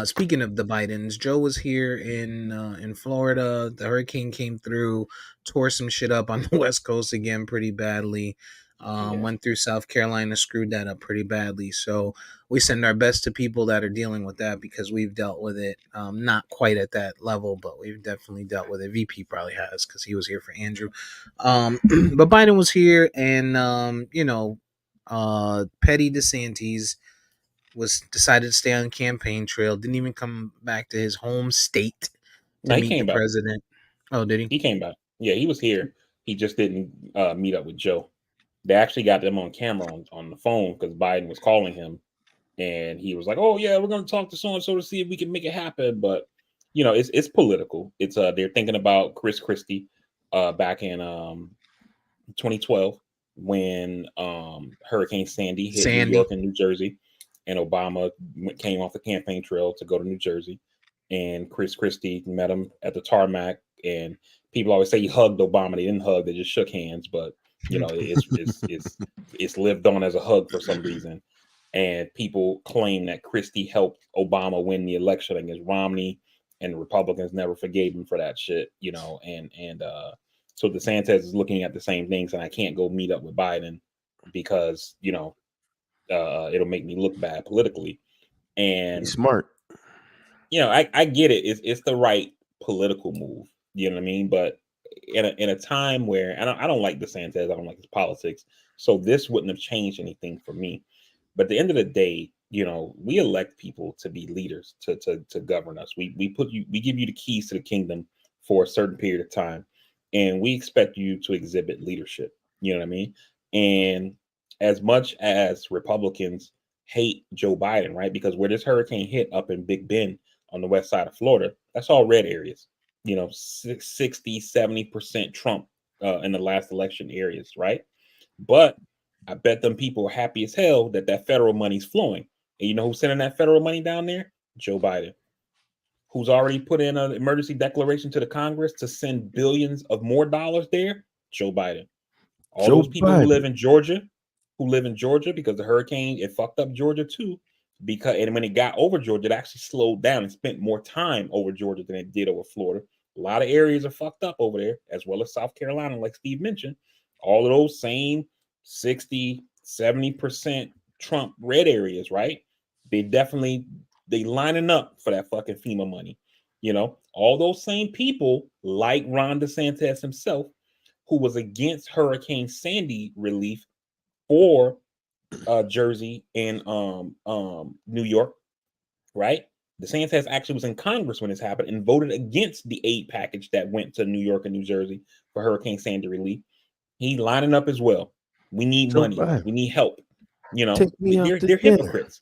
Speaking of the Bidens, Joe was here in Florida. The hurricane came through, tore some shit up on the West Coast again pretty badly. Went through South Carolina, screwed that up pretty badly. So we send our best to people that are dealing with that because we've dealt with it. Not quite at that level, but we've definitely dealt with it. VP probably has because he was here for Andrew. But Biden was here, and Petty DeSantis was decided to stay on the campaign trail. Didn't even come back to his home state to meet the president. Oh, did he? He came back. Yeah, he was here. He just didn't meet up with Joe. They actually got them on camera on the phone because Biden was calling him, and he was like, "Oh yeah, we're going to talk to so and so to see if we can make it happen." But you know, it's political. It's they're thinking about Chris Christie back in 2012 when Hurricane Sandy hit New York and New Jersey. and Obama came off the campaign trail to go to New Jersey, and Chris Christie met him at the tarmac. And people always say he hugged Obama. They didn't hug; they just shook hands. But it's lived on as a hug for some reason. And people claim that Christie helped Obama win the election against Romney, and the Republicans never forgave him for that shit. So DeSantis is looking at the same things, and I can't go meet up with Biden because it'll make me look bad politically. And He's smart. I get it. It's the right political move. You know what I mean? But in a time where I don't like DeSantis, I don't like his politics, so this wouldn't have changed anything for me. But at the end of the day, we elect people to be leaders, to govern us. We give you the keys to the kingdom for a certain period of time, and we expect you to exhibit leadership. You know what I mean? And as much as Republicans hate Joe Biden, right? Because where this hurricane hit up in Big Bend on the west side of Florida, that's all red areas. 60-70% Trump in the last election areas, right? But I bet them people are happy as hell that federal money's flowing. And you know who's sending that federal money down there? Joe Biden, who's already put in an emergency declaration to the Congress to send billions of more dollars there. Joe Biden. All those people who live in Georgia, because the hurricane, it fucked up Georgia too. And when it got over Georgia, it actually slowed down and spent more time over Georgia than it did over Florida. A lot of areas are fucked up over there, as well as South Carolina, like Steve mentioned. All of those same 60-70% Trump red areas, right? They lining up for that fucking FEMA money. All those same people, like Ron DeSantis himself, who was against Hurricane Sandy relief for Jersey and New York, right? DeSantis actually was in Congress when this happened and voted against the aid package that went to New York and New Jersey for Hurricane Sandy relief. He lining up as well. We need money. We need help. They're hypocrites.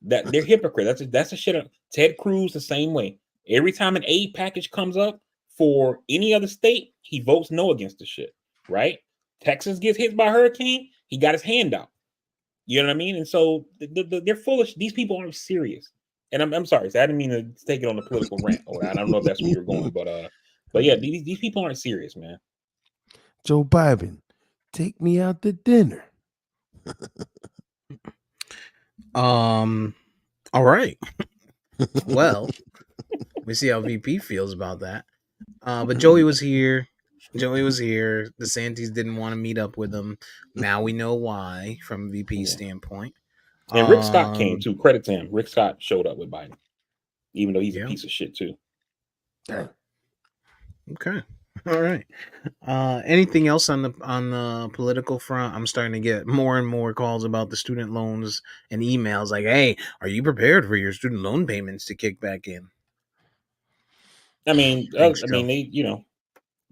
They're hypocrites. That's a shit. Ted Cruz the same way. Every time an aid package comes up for any other state, he votes no against the shit. Right? Texas gets hit by a hurricane, he got his hand out. You know what I mean? And so they're foolish. These people aren't serious. And I'm sorry, so I didn't mean to take it on the political rant. Or I don't know if that's where you're going, but yeah, these people aren't serious, man. Joe Biden, take me out to dinner. All right. Well, we see how VP feels about that. But Joey was here. DeSantis didn't want to meet up with him. Now we know why from VP's standpoint. And Rick Scott came too. Credit to him. Rick Scott showed up with Biden, even though he's a piece of shit too. Okay. All right. Anything else on the political front? I'm starting to get more and more calls about the student loans and emails like, "Hey, are you prepared for your student loan payments to kick back in?" I mean, they,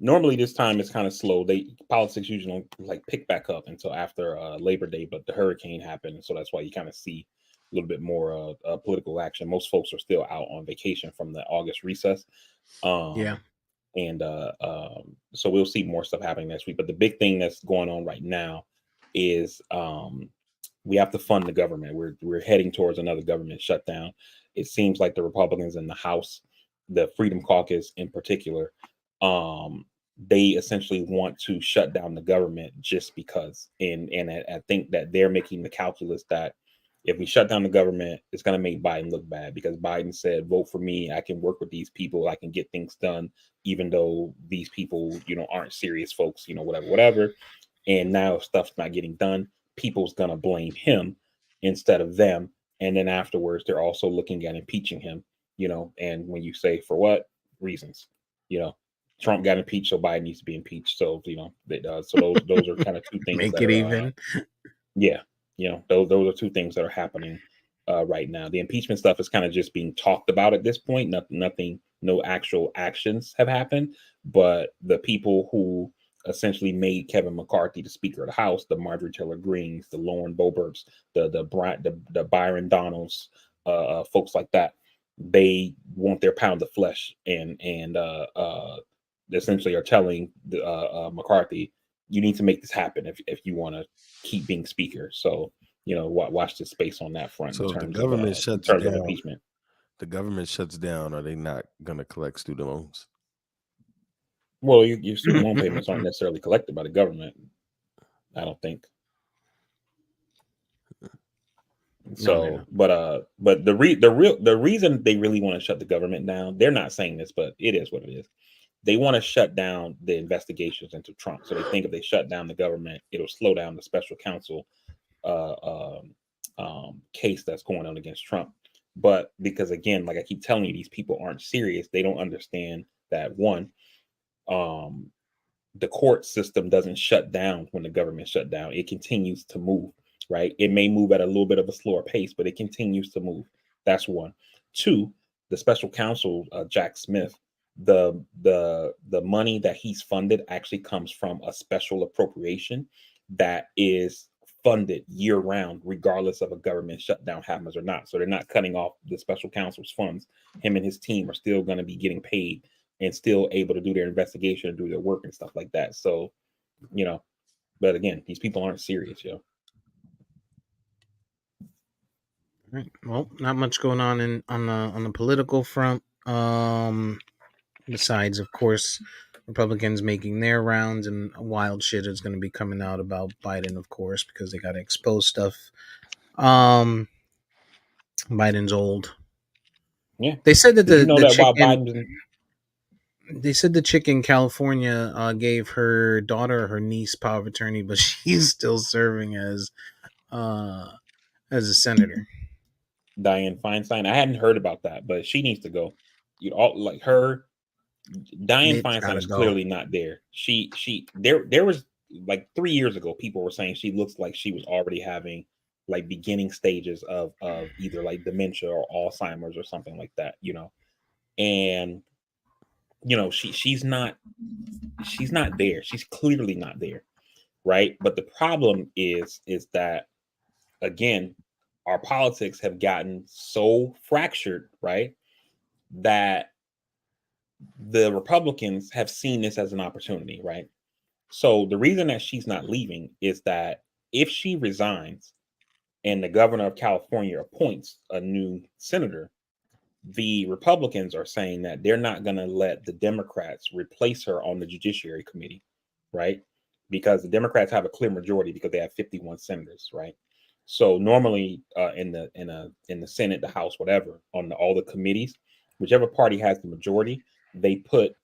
normally this time it's kind of slow. Politics usually don't like pick back up until after Labor Day, but the hurricane happened, so that's why you kind of see a little bit more political action. Most folks are still out on vacation from the August recess. And so we'll see more stuff happening next week. But the big thing that's going on right now is we have to fund the government. We're heading towards another government shutdown. It seems like the Republicans in the House, the Freedom Caucus in particular, they essentially want to shut down the government just because. And I think that they're making the calculus that if we shut down the government, it's going to make Biden look bad, because Biden said, vote for me. I can work with these people. I can get things done, even though these people, aren't serious folks, whatever. And now if stuff's not getting done, people's going to blame him instead of them. And then afterwards, they're also looking at impeaching him, and when you say for what reasons, Trump got impeached, so Biden needs to be impeached. So, so those are kind of two things. Make it even. Yeah. Those are two things that are happening right now. The impeachment stuff is kind of just being talked about at this point. Nothing, no actual actions have happened. But the people who essentially made Kevin McCarthy the Speaker of the House, the Marjorie Taylor Greens, the Lauren Boeberts, the Byron Donalds, folks like that, they want their pound of flesh and essentially are telling McCarthy, you need to make this happen if you want to keep being Speaker. So watch this space on that front So in if the terms government of shuts down, impeachment. the government shuts down, are they not going to collect student loans? Well, your student loan payments aren't necessarily collected by the government, I don't think. So, but the reason they really want to shut the government down, they're not saying this, but it is what it is. They want to shut down the investigations into Trump. So they think if they shut down the government, it'll slow down the special counsel case that's going on against Trump. But because again, like I keep telling you, these people aren't serious. They don't understand that one, the court system doesn't shut down when the government shut down. It continues to move, right? It may move at a little bit of a slower pace, but it continues to move. That's one. Two, the special counsel, Jack Smith, the money that he's funded actually comes from a special appropriation that is funded year round, regardless of a government shutdown happens or not. So they're not cutting off the special counsel's funds. Him and his team are still going to be getting paid and still able to do their investigation and do their work and stuff like that. So, but again, these people aren't serious, yo. Right. Well, not much going on on the political front. Besides, of course, Republicans making their rounds, and wild shit is going to be coming out about Biden, of course, because they got to expose stuff. Biden's old. Yeah. They said that They said the chick in California gave her daughter, her niece, power of attorney, but she's still serving as a senator. Dianne Feinstein. I hadn't heard about that, but she needs to go. Like her. Dianne Feinstein is clearly not there. There was like 3 years ago, people were saying she looks like she was already having like beginning stages of either like dementia or Alzheimer's or something like that, and she's not there. She's clearly not there, right? But the problem is that again, our politics have gotten so fractured, right, that the Republicans have seen this as an opportunity, right? So the reason that she's not leaving is that if she resigns and the governor of California appoints a new senator, the Republicans are saying that they're not going to let the Democrats replace her on the Judiciary Committee, right? Because the Democrats have a clear majority because they have 51 senators, right? So normally in the Senate, the House, whatever, on all the committees, whichever party has the majority, they put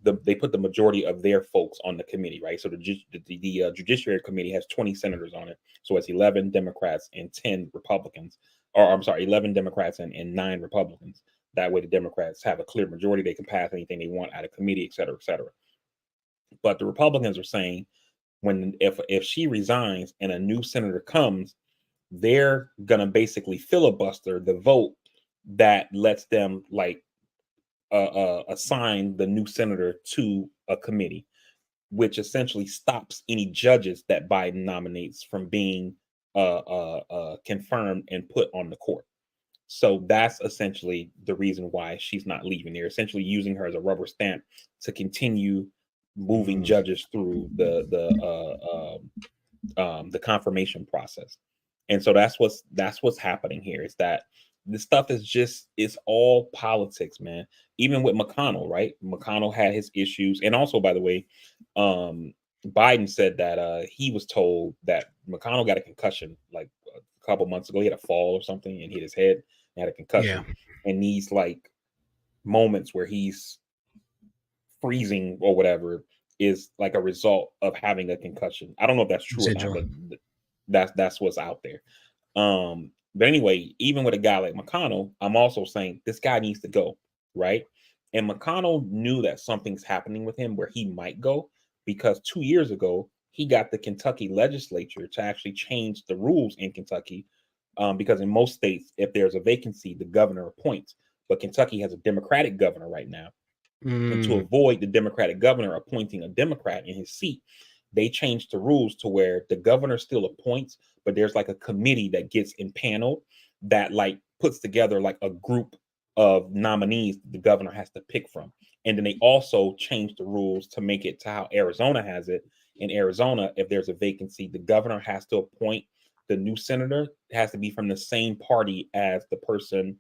the majority of their folks on the committee, right? So the Judiciary Committee has 20 senators on it, so it's 11 Democrats and 10 Republicans, or I'm sorry, 11 Democrats and 9 Republicans. That way, the Democrats have a clear majority; they can pass anything they want out of committee, et cetera, et cetera. But the Republicans are saying if she resigns and a new senator comes, they're gonna basically filibuster the vote that lets them assign the new senator to a committee, which essentially stops any judges that Biden nominates from being confirmed and put on the court. So that's essentially the reason why she's not leaving. They're essentially using her as a rubber stamp to continue moving judges through the confirmation process. And so that's what's happening here, is that this stuff it's all politics, man. Even with McConnell, right? McConnell had his issues. And also, by the way, Biden said that he was told that McConnell got a concussion like a couple months ago. He had a fall or something and hit his head and had a concussion. Yeah. And these like moments where he's freezing or whatever is like a result of having a concussion. I don't know if that's true or not, but that's what's out there. But anyway, even with a guy like McConnell, I'm also saying this guy needs to go, right? And McConnell knew that something's happening with him where he might go, because 2 years ago, he got the Kentucky legislature to actually change the rules in Kentucky, because in most states, if there's a vacancy, the governor appoints. But Kentucky has a Democratic governor right now. And to avoid the Democratic governor appointing a Democrat in his seat, they changed the rules to where the governor still appoints, but there's like a committee that gets impaneled that like puts together like a group of nominees the governor has to pick from. And then they also changed the rules to make it to how Arizona has it. In Arizona, if there's a vacancy, the governor has to appoint the new senator has to be from the same party as the person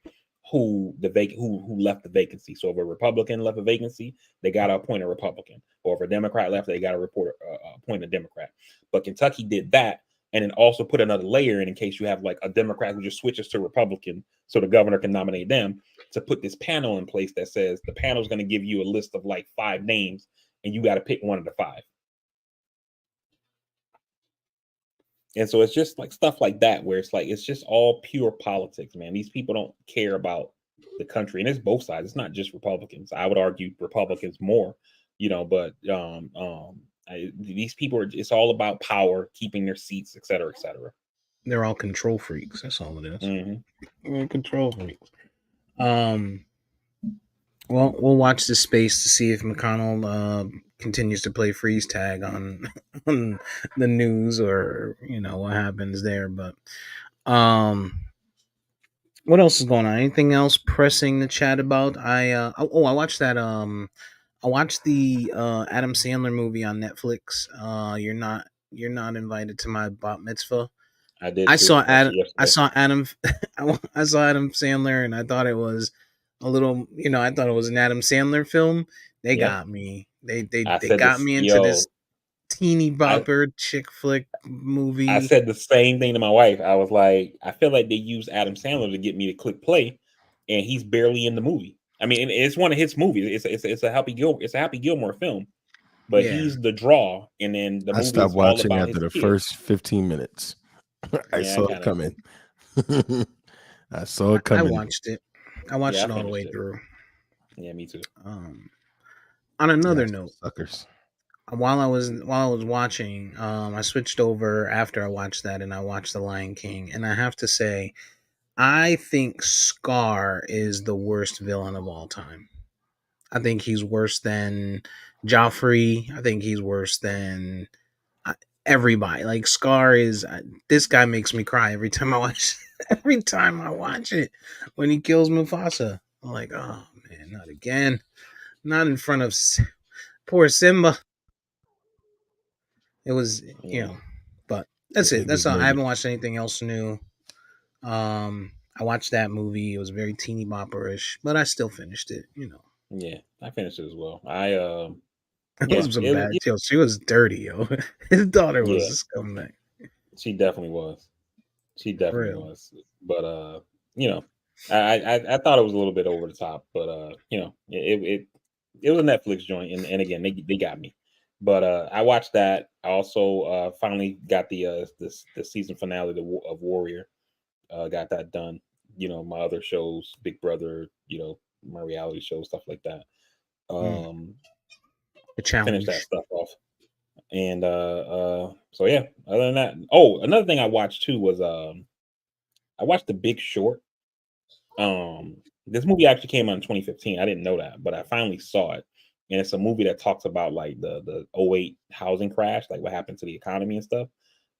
who left the vacancy. So if a Republican left a vacancy, they got to appoint a Republican, or if a Democrat left, they got to appoint a Democrat. But Kentucky did that, and then also put another layer in case you have like a Democrat who just switches to Republican, so the governor can nominate them, to put this panel in place that says the panel is going to give you a list of like 5 names, and you got to pick one of the 5. And so it's just like stuff like that, where it's like, it's just all pure politics, man. These people don't care about the country, and it's both sides. It's not just Republicans. I would argue Republicans more, but these people are, it's all about power, keeping their seats, et cetera, et cetera. They're all control freaks. That's all it is. Mm-hmm. Control freaks. Well, we'll watch this space to see if McConnell continues to play freeze tag on the news, or what happens there. But what else is going on? Anything else pressing to chat about? I watched that. I watched the Adam Sandler movie on Netflix. You're not invited to my bat mitzvah. I did. I saw Adam. I saw Adam Sandler, and I thought it was a little. I thought it was an Adam Sandler film. They got me. They got me into this teeny bopper chick flick movie. I said the same thing to my wife. I was like, I feel like they used Adam Sandler to get me to click play, and he's barely in the movie. I mean, it's one of his movies. It's a Happy Gilmore film, but he's the draw. And then the movie stopped watching all about after the kids. first 15 minutes. I saw it coming. I saw it coming. I watched it. I watched it all the way through. Yeah, me too. On another note, suckers. While I was watching, I switched over after I watched that, and I watched The Lion King. And I have to say, I think Scar is the worst villain of all time. I think he's worse than Joffrey. I think he's worse than everybody. Like, Scar is this guy makes me cry every time I watch. Every time I watch it, when he kills Mufasa, I'm like, oh man, not again, not in front of poor Simba. It was, but that's it. That's all. I haven't watched anything else new. I watched that movie. It was very teeny bopperish, but I still finished it. Yeah, I finished it as well. It was some bad. She was dirty, yo. His daughter was a scumbag. She definitely was. But I thought it was a little bit over the top. But it was a Netflix joint, and again they got me. But I watched that. I also finally got the season finale of Warrior. Got that done. My other shows, Big Brother, my reality shows, stuff like that. Finish that stuff off. And so yeah, other than that, another thing I watched too was I watched The Big Short. This movie actually came out in 2015. I didn't know that, but I finally saw it. And it's a movie that talks about like the 2008 housing crash, like what happened to the economy and stuff.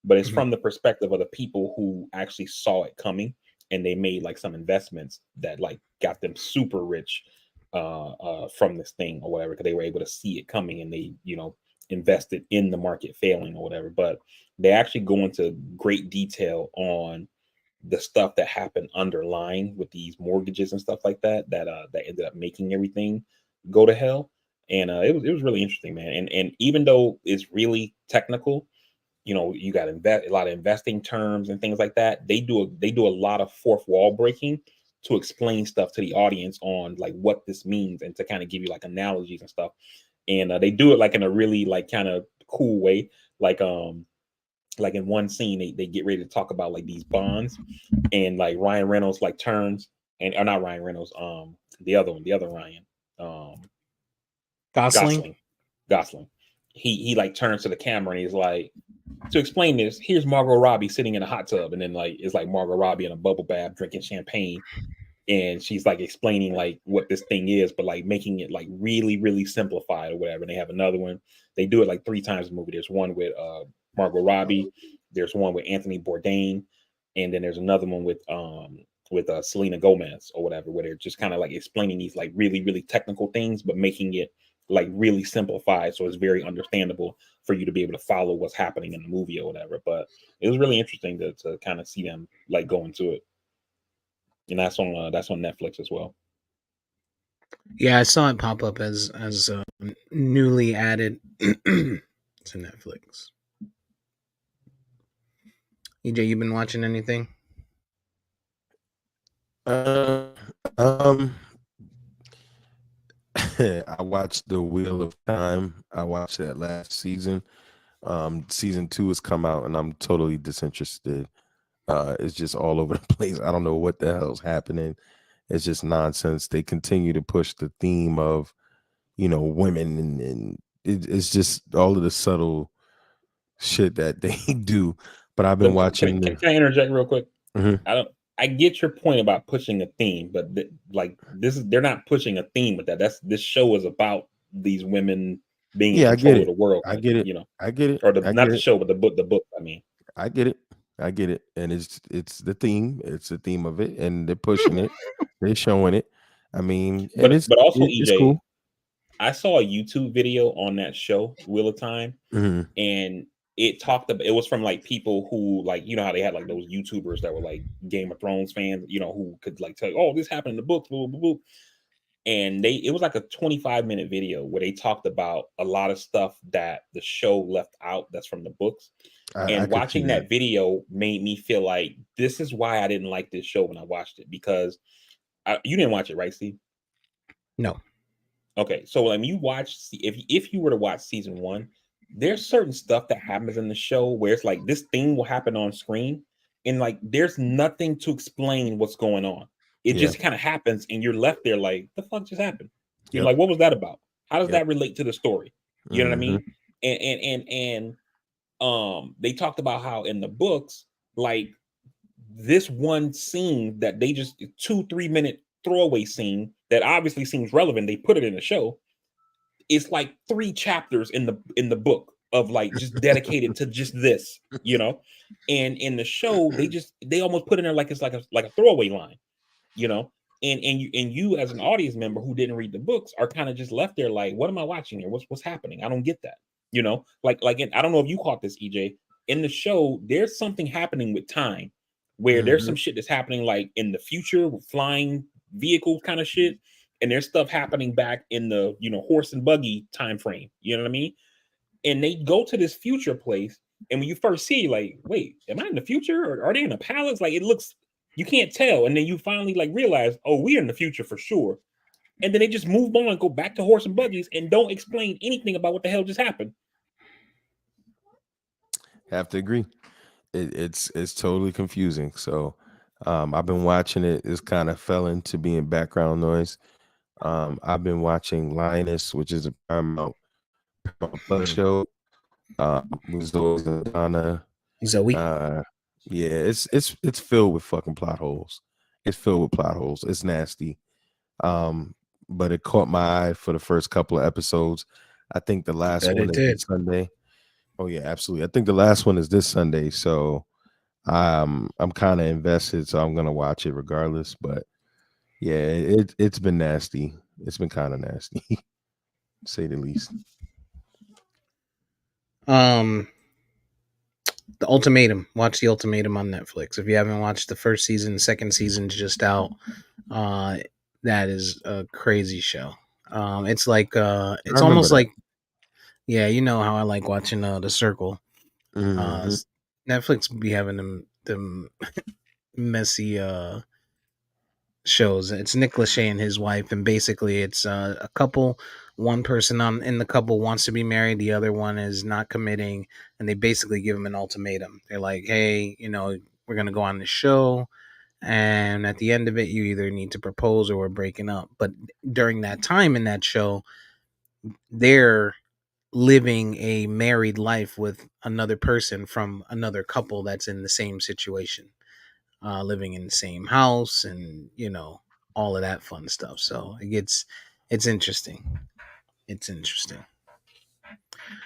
But it's from the perspective of the people who actually saw it coming, and they made like some investments that like got them super rich from this thing or whatever, because they were able to see it coming, and they invested in the market failing or whatever. But they actually go into great detail on the stuff that happened underlying with these mortgages and stuff like that ended up making everything go to hell. And it was really interesting, man. And even though it's really technical, you got a lot of investing terms and things like that. They do a lot of fourth wall breaking to explain stuff to the audience on like what this means, and to kind of give you like analogies and stuff. And they do it like in a really like kind of cool way. Like in one scene, they get ready to talk about like these bonds, and like Ryan Reynolds like turns, and or not Ryan Reynolds, the other Ryan, Gosling. He like turns to the camera and he's like, to explain this, here's Margot Robbie sitting in a hot tub, and then like it's like Margot Robbie in a bubble bath drinking champagne, and she's like explaining like what this thing is, but like making it like really, really simplified or whatever. And they have another one. They do it like 3 times in the movie. There's one with Margot Robbie, there's one with Anthony Bourdain, and then there's another one with Selena Gomez or whatever, where they're just kind of like explaining these like really, really technical things, but making it like really simplified, so it's very understandable for you to be able to follow what's happening in the movie or whatever. But it was really interesting to kind of see them like go into it, and that's on Netflix as well. Yeah, I saw it pop up as newly added to Netflix. EJ, you been watching anything? Um, I watched The Wheel of Time. I watched that last season. Season 2 has come out, and I'm totally disinterested. It's just all over the place. I don't know what the hell's happening. It's just nonsense. They continue to push the theme of, women, and it's just all of the subtle shit that they do. But I've been But watching can I interject real quick? Mhm. I get your point about pushing a theme, but they're not pushing a theme with that. This show is about these women being in Yeah, I get control of it. the world, I get it. I get it. or I not get the it. show, but the book. I mean, I get it. I get it. And it's the theme. It's the theme of it, and they're pushing it. They're showing it. I mean, and but also it's EJ, cool. I saw a YouTube video on that show, Wheel of Time, Mhm. and it was from like people who, like, you know how they had like those YouTubers that were like Game of Thrones fans, who could like tell you, oh, this happened in the books, blah, blah, blah. And it was like a 25-minute video where they talked about a lot of stuff that the show left out that's from the books. I And could see watching that. that video made me feel like this is why I didn't like this show when I watched it, because you didn't watch it, right, Steve? No. Okay, so when you watch, if you were to watch season 1, there's certain stuff that happens in the show where it's like this thing will happen on screen, and like there's nothing to explain what's going on. It Yeah. just kind of happens, and you're left there like, the fuck just happened? You're Yep. like, what was that about? How does Yep. that relate to the story? You know what I Mhm. mean? And they talked about how in the books, like this one scene that they just 2-3 minute throwaway scene that obviously seems relevant, they put it in the show. It's like 3 chapters in the book of like just dedicated to just this, and in the show they almost put in there like it's like a throwaway line, you know and you as an audience member who didn't read the books are kind of just left there like, what am I watching here? What's happening? I don't get that. I don't know if you caught this, EJ. In the show, there's something happening with time where there's Mhm. some shit that's happening like in the future with flying vehicles kind of shit, and there's stuff happening back in the horse and buggy time frame. You know what I mean? And they go to this future place, and when you first see, like, wait, am I in the future or are they in a palace? Like, it looks, you can't tell, and then you finally like realize, oh, we're in the future for sure. And then they just move on and go back to horse and buggies and don't explain anything about what the hell just happened. Have to agree. It's totally confusing. So I've been watching it. It's kind of fell into being background noise. I've been watching Linus, which is a Paramount Plus show. With Zoe Saldana. Zoe. Yeah, it's filled with fucking plot holes. It's filled with plot holes. It's nasty. But it caught my eye for the first couple of episodes. I think the last Bet one it is did. this Sunday. Oh yeah, absolutely. I think the last one is this Sunday. So I'm kind of invested, so I'm gonna watch it regardless. But yeah, it's been nasty. It's been kind of nasty, to say the least. The Ultimatum. Watch The Ultimatum on Netflix. If you haven't watched the first season, the second season's just out. That is a crazy show. It's like I it's remember almost that. like, yeah, you know how I like watching The Circle. Mhm. Netflix be having them messy shows. It's Nick Lachey and his wife, and basically it's a couple. One person in the couple wants to be married, the other one is not committing, and they basically give them an ultimatum. They're like, "Hey, we're gonna go on the show, and at the end of it, you either need to propose or we're breaking up." But during that time in that show, they're living a married life with another person from another couple that's in the same situation, living in the same house, and all of that fun stuff. So it's interesting. It's interesting.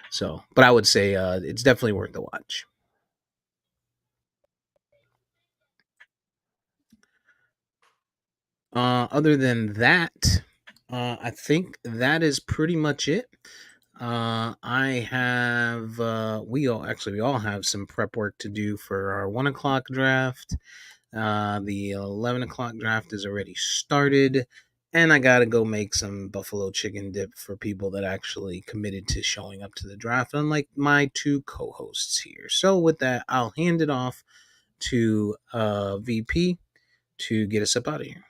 So, but I would say it's definitely worth the watch. Other than that, I think that is pretty much it. I have we all have some prep work to do for our 1 o'clock draft. The 11 o'clock draft is already started, and I gotta go make some buffalo chicken dip for people that actually committed to showing up to the draft, unlike my two co-hosts here. So with that, I'll hand it off to VP to get us up out of here.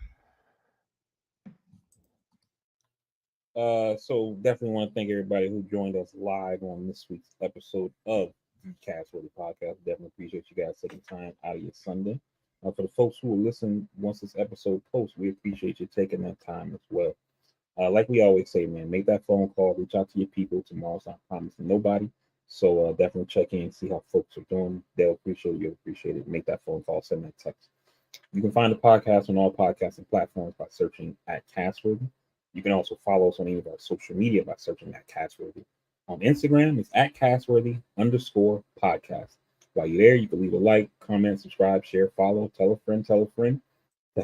So definitely want to thank everybody who joined us live on this week's episode of the Castworthy Podcast. Definitely appreciate you guys taking time out of your Sunday. For the folks who will listen once this episode posts, we appreciate you taking that time as well. Like we always say, man, make that phone call, reach out to your people. Tomorrow's not promising nobody. So definitely check in and see how folks are doing. They'll appreciate it. You'll appreciate it. Make that phone call, send that text. You can find the podcast on all podcasting platforms by searching at Castworthy. You can also follow us on any of our social media by searching at Castworthy. On Instagram, it's at Castworthy_podcast. While you're there, you can leave a like, comment, subscribe, share, follow, tell a friend to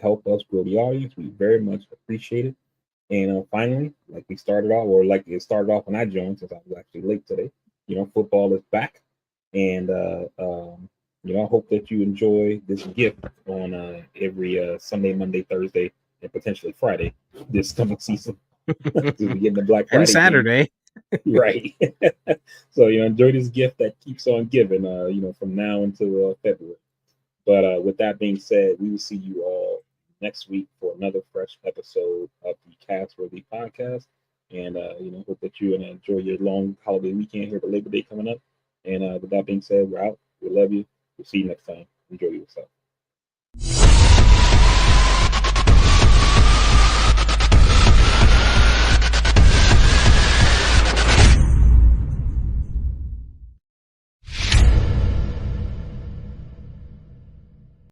help us grow the audience. We very much appreciate it. And finally, like it started off when I joined, since I was actually late today, football is back. And, I hope that you enjoy this gift on every Sunday, Monday, Thursday, and potentially Friday this coming season. We get the Black Friday and Saturday. Right. So, enjoy this gift that keeps on giving, from now until February. But with that being said, we will see you all next week for another fresh episode of the Castworthy Podcast. And, hope that you enjoy your long holiday weekend here, the Labor Day coming up. And with that being said, we're out. We love you. We'll see you next time. Enjoy yourself.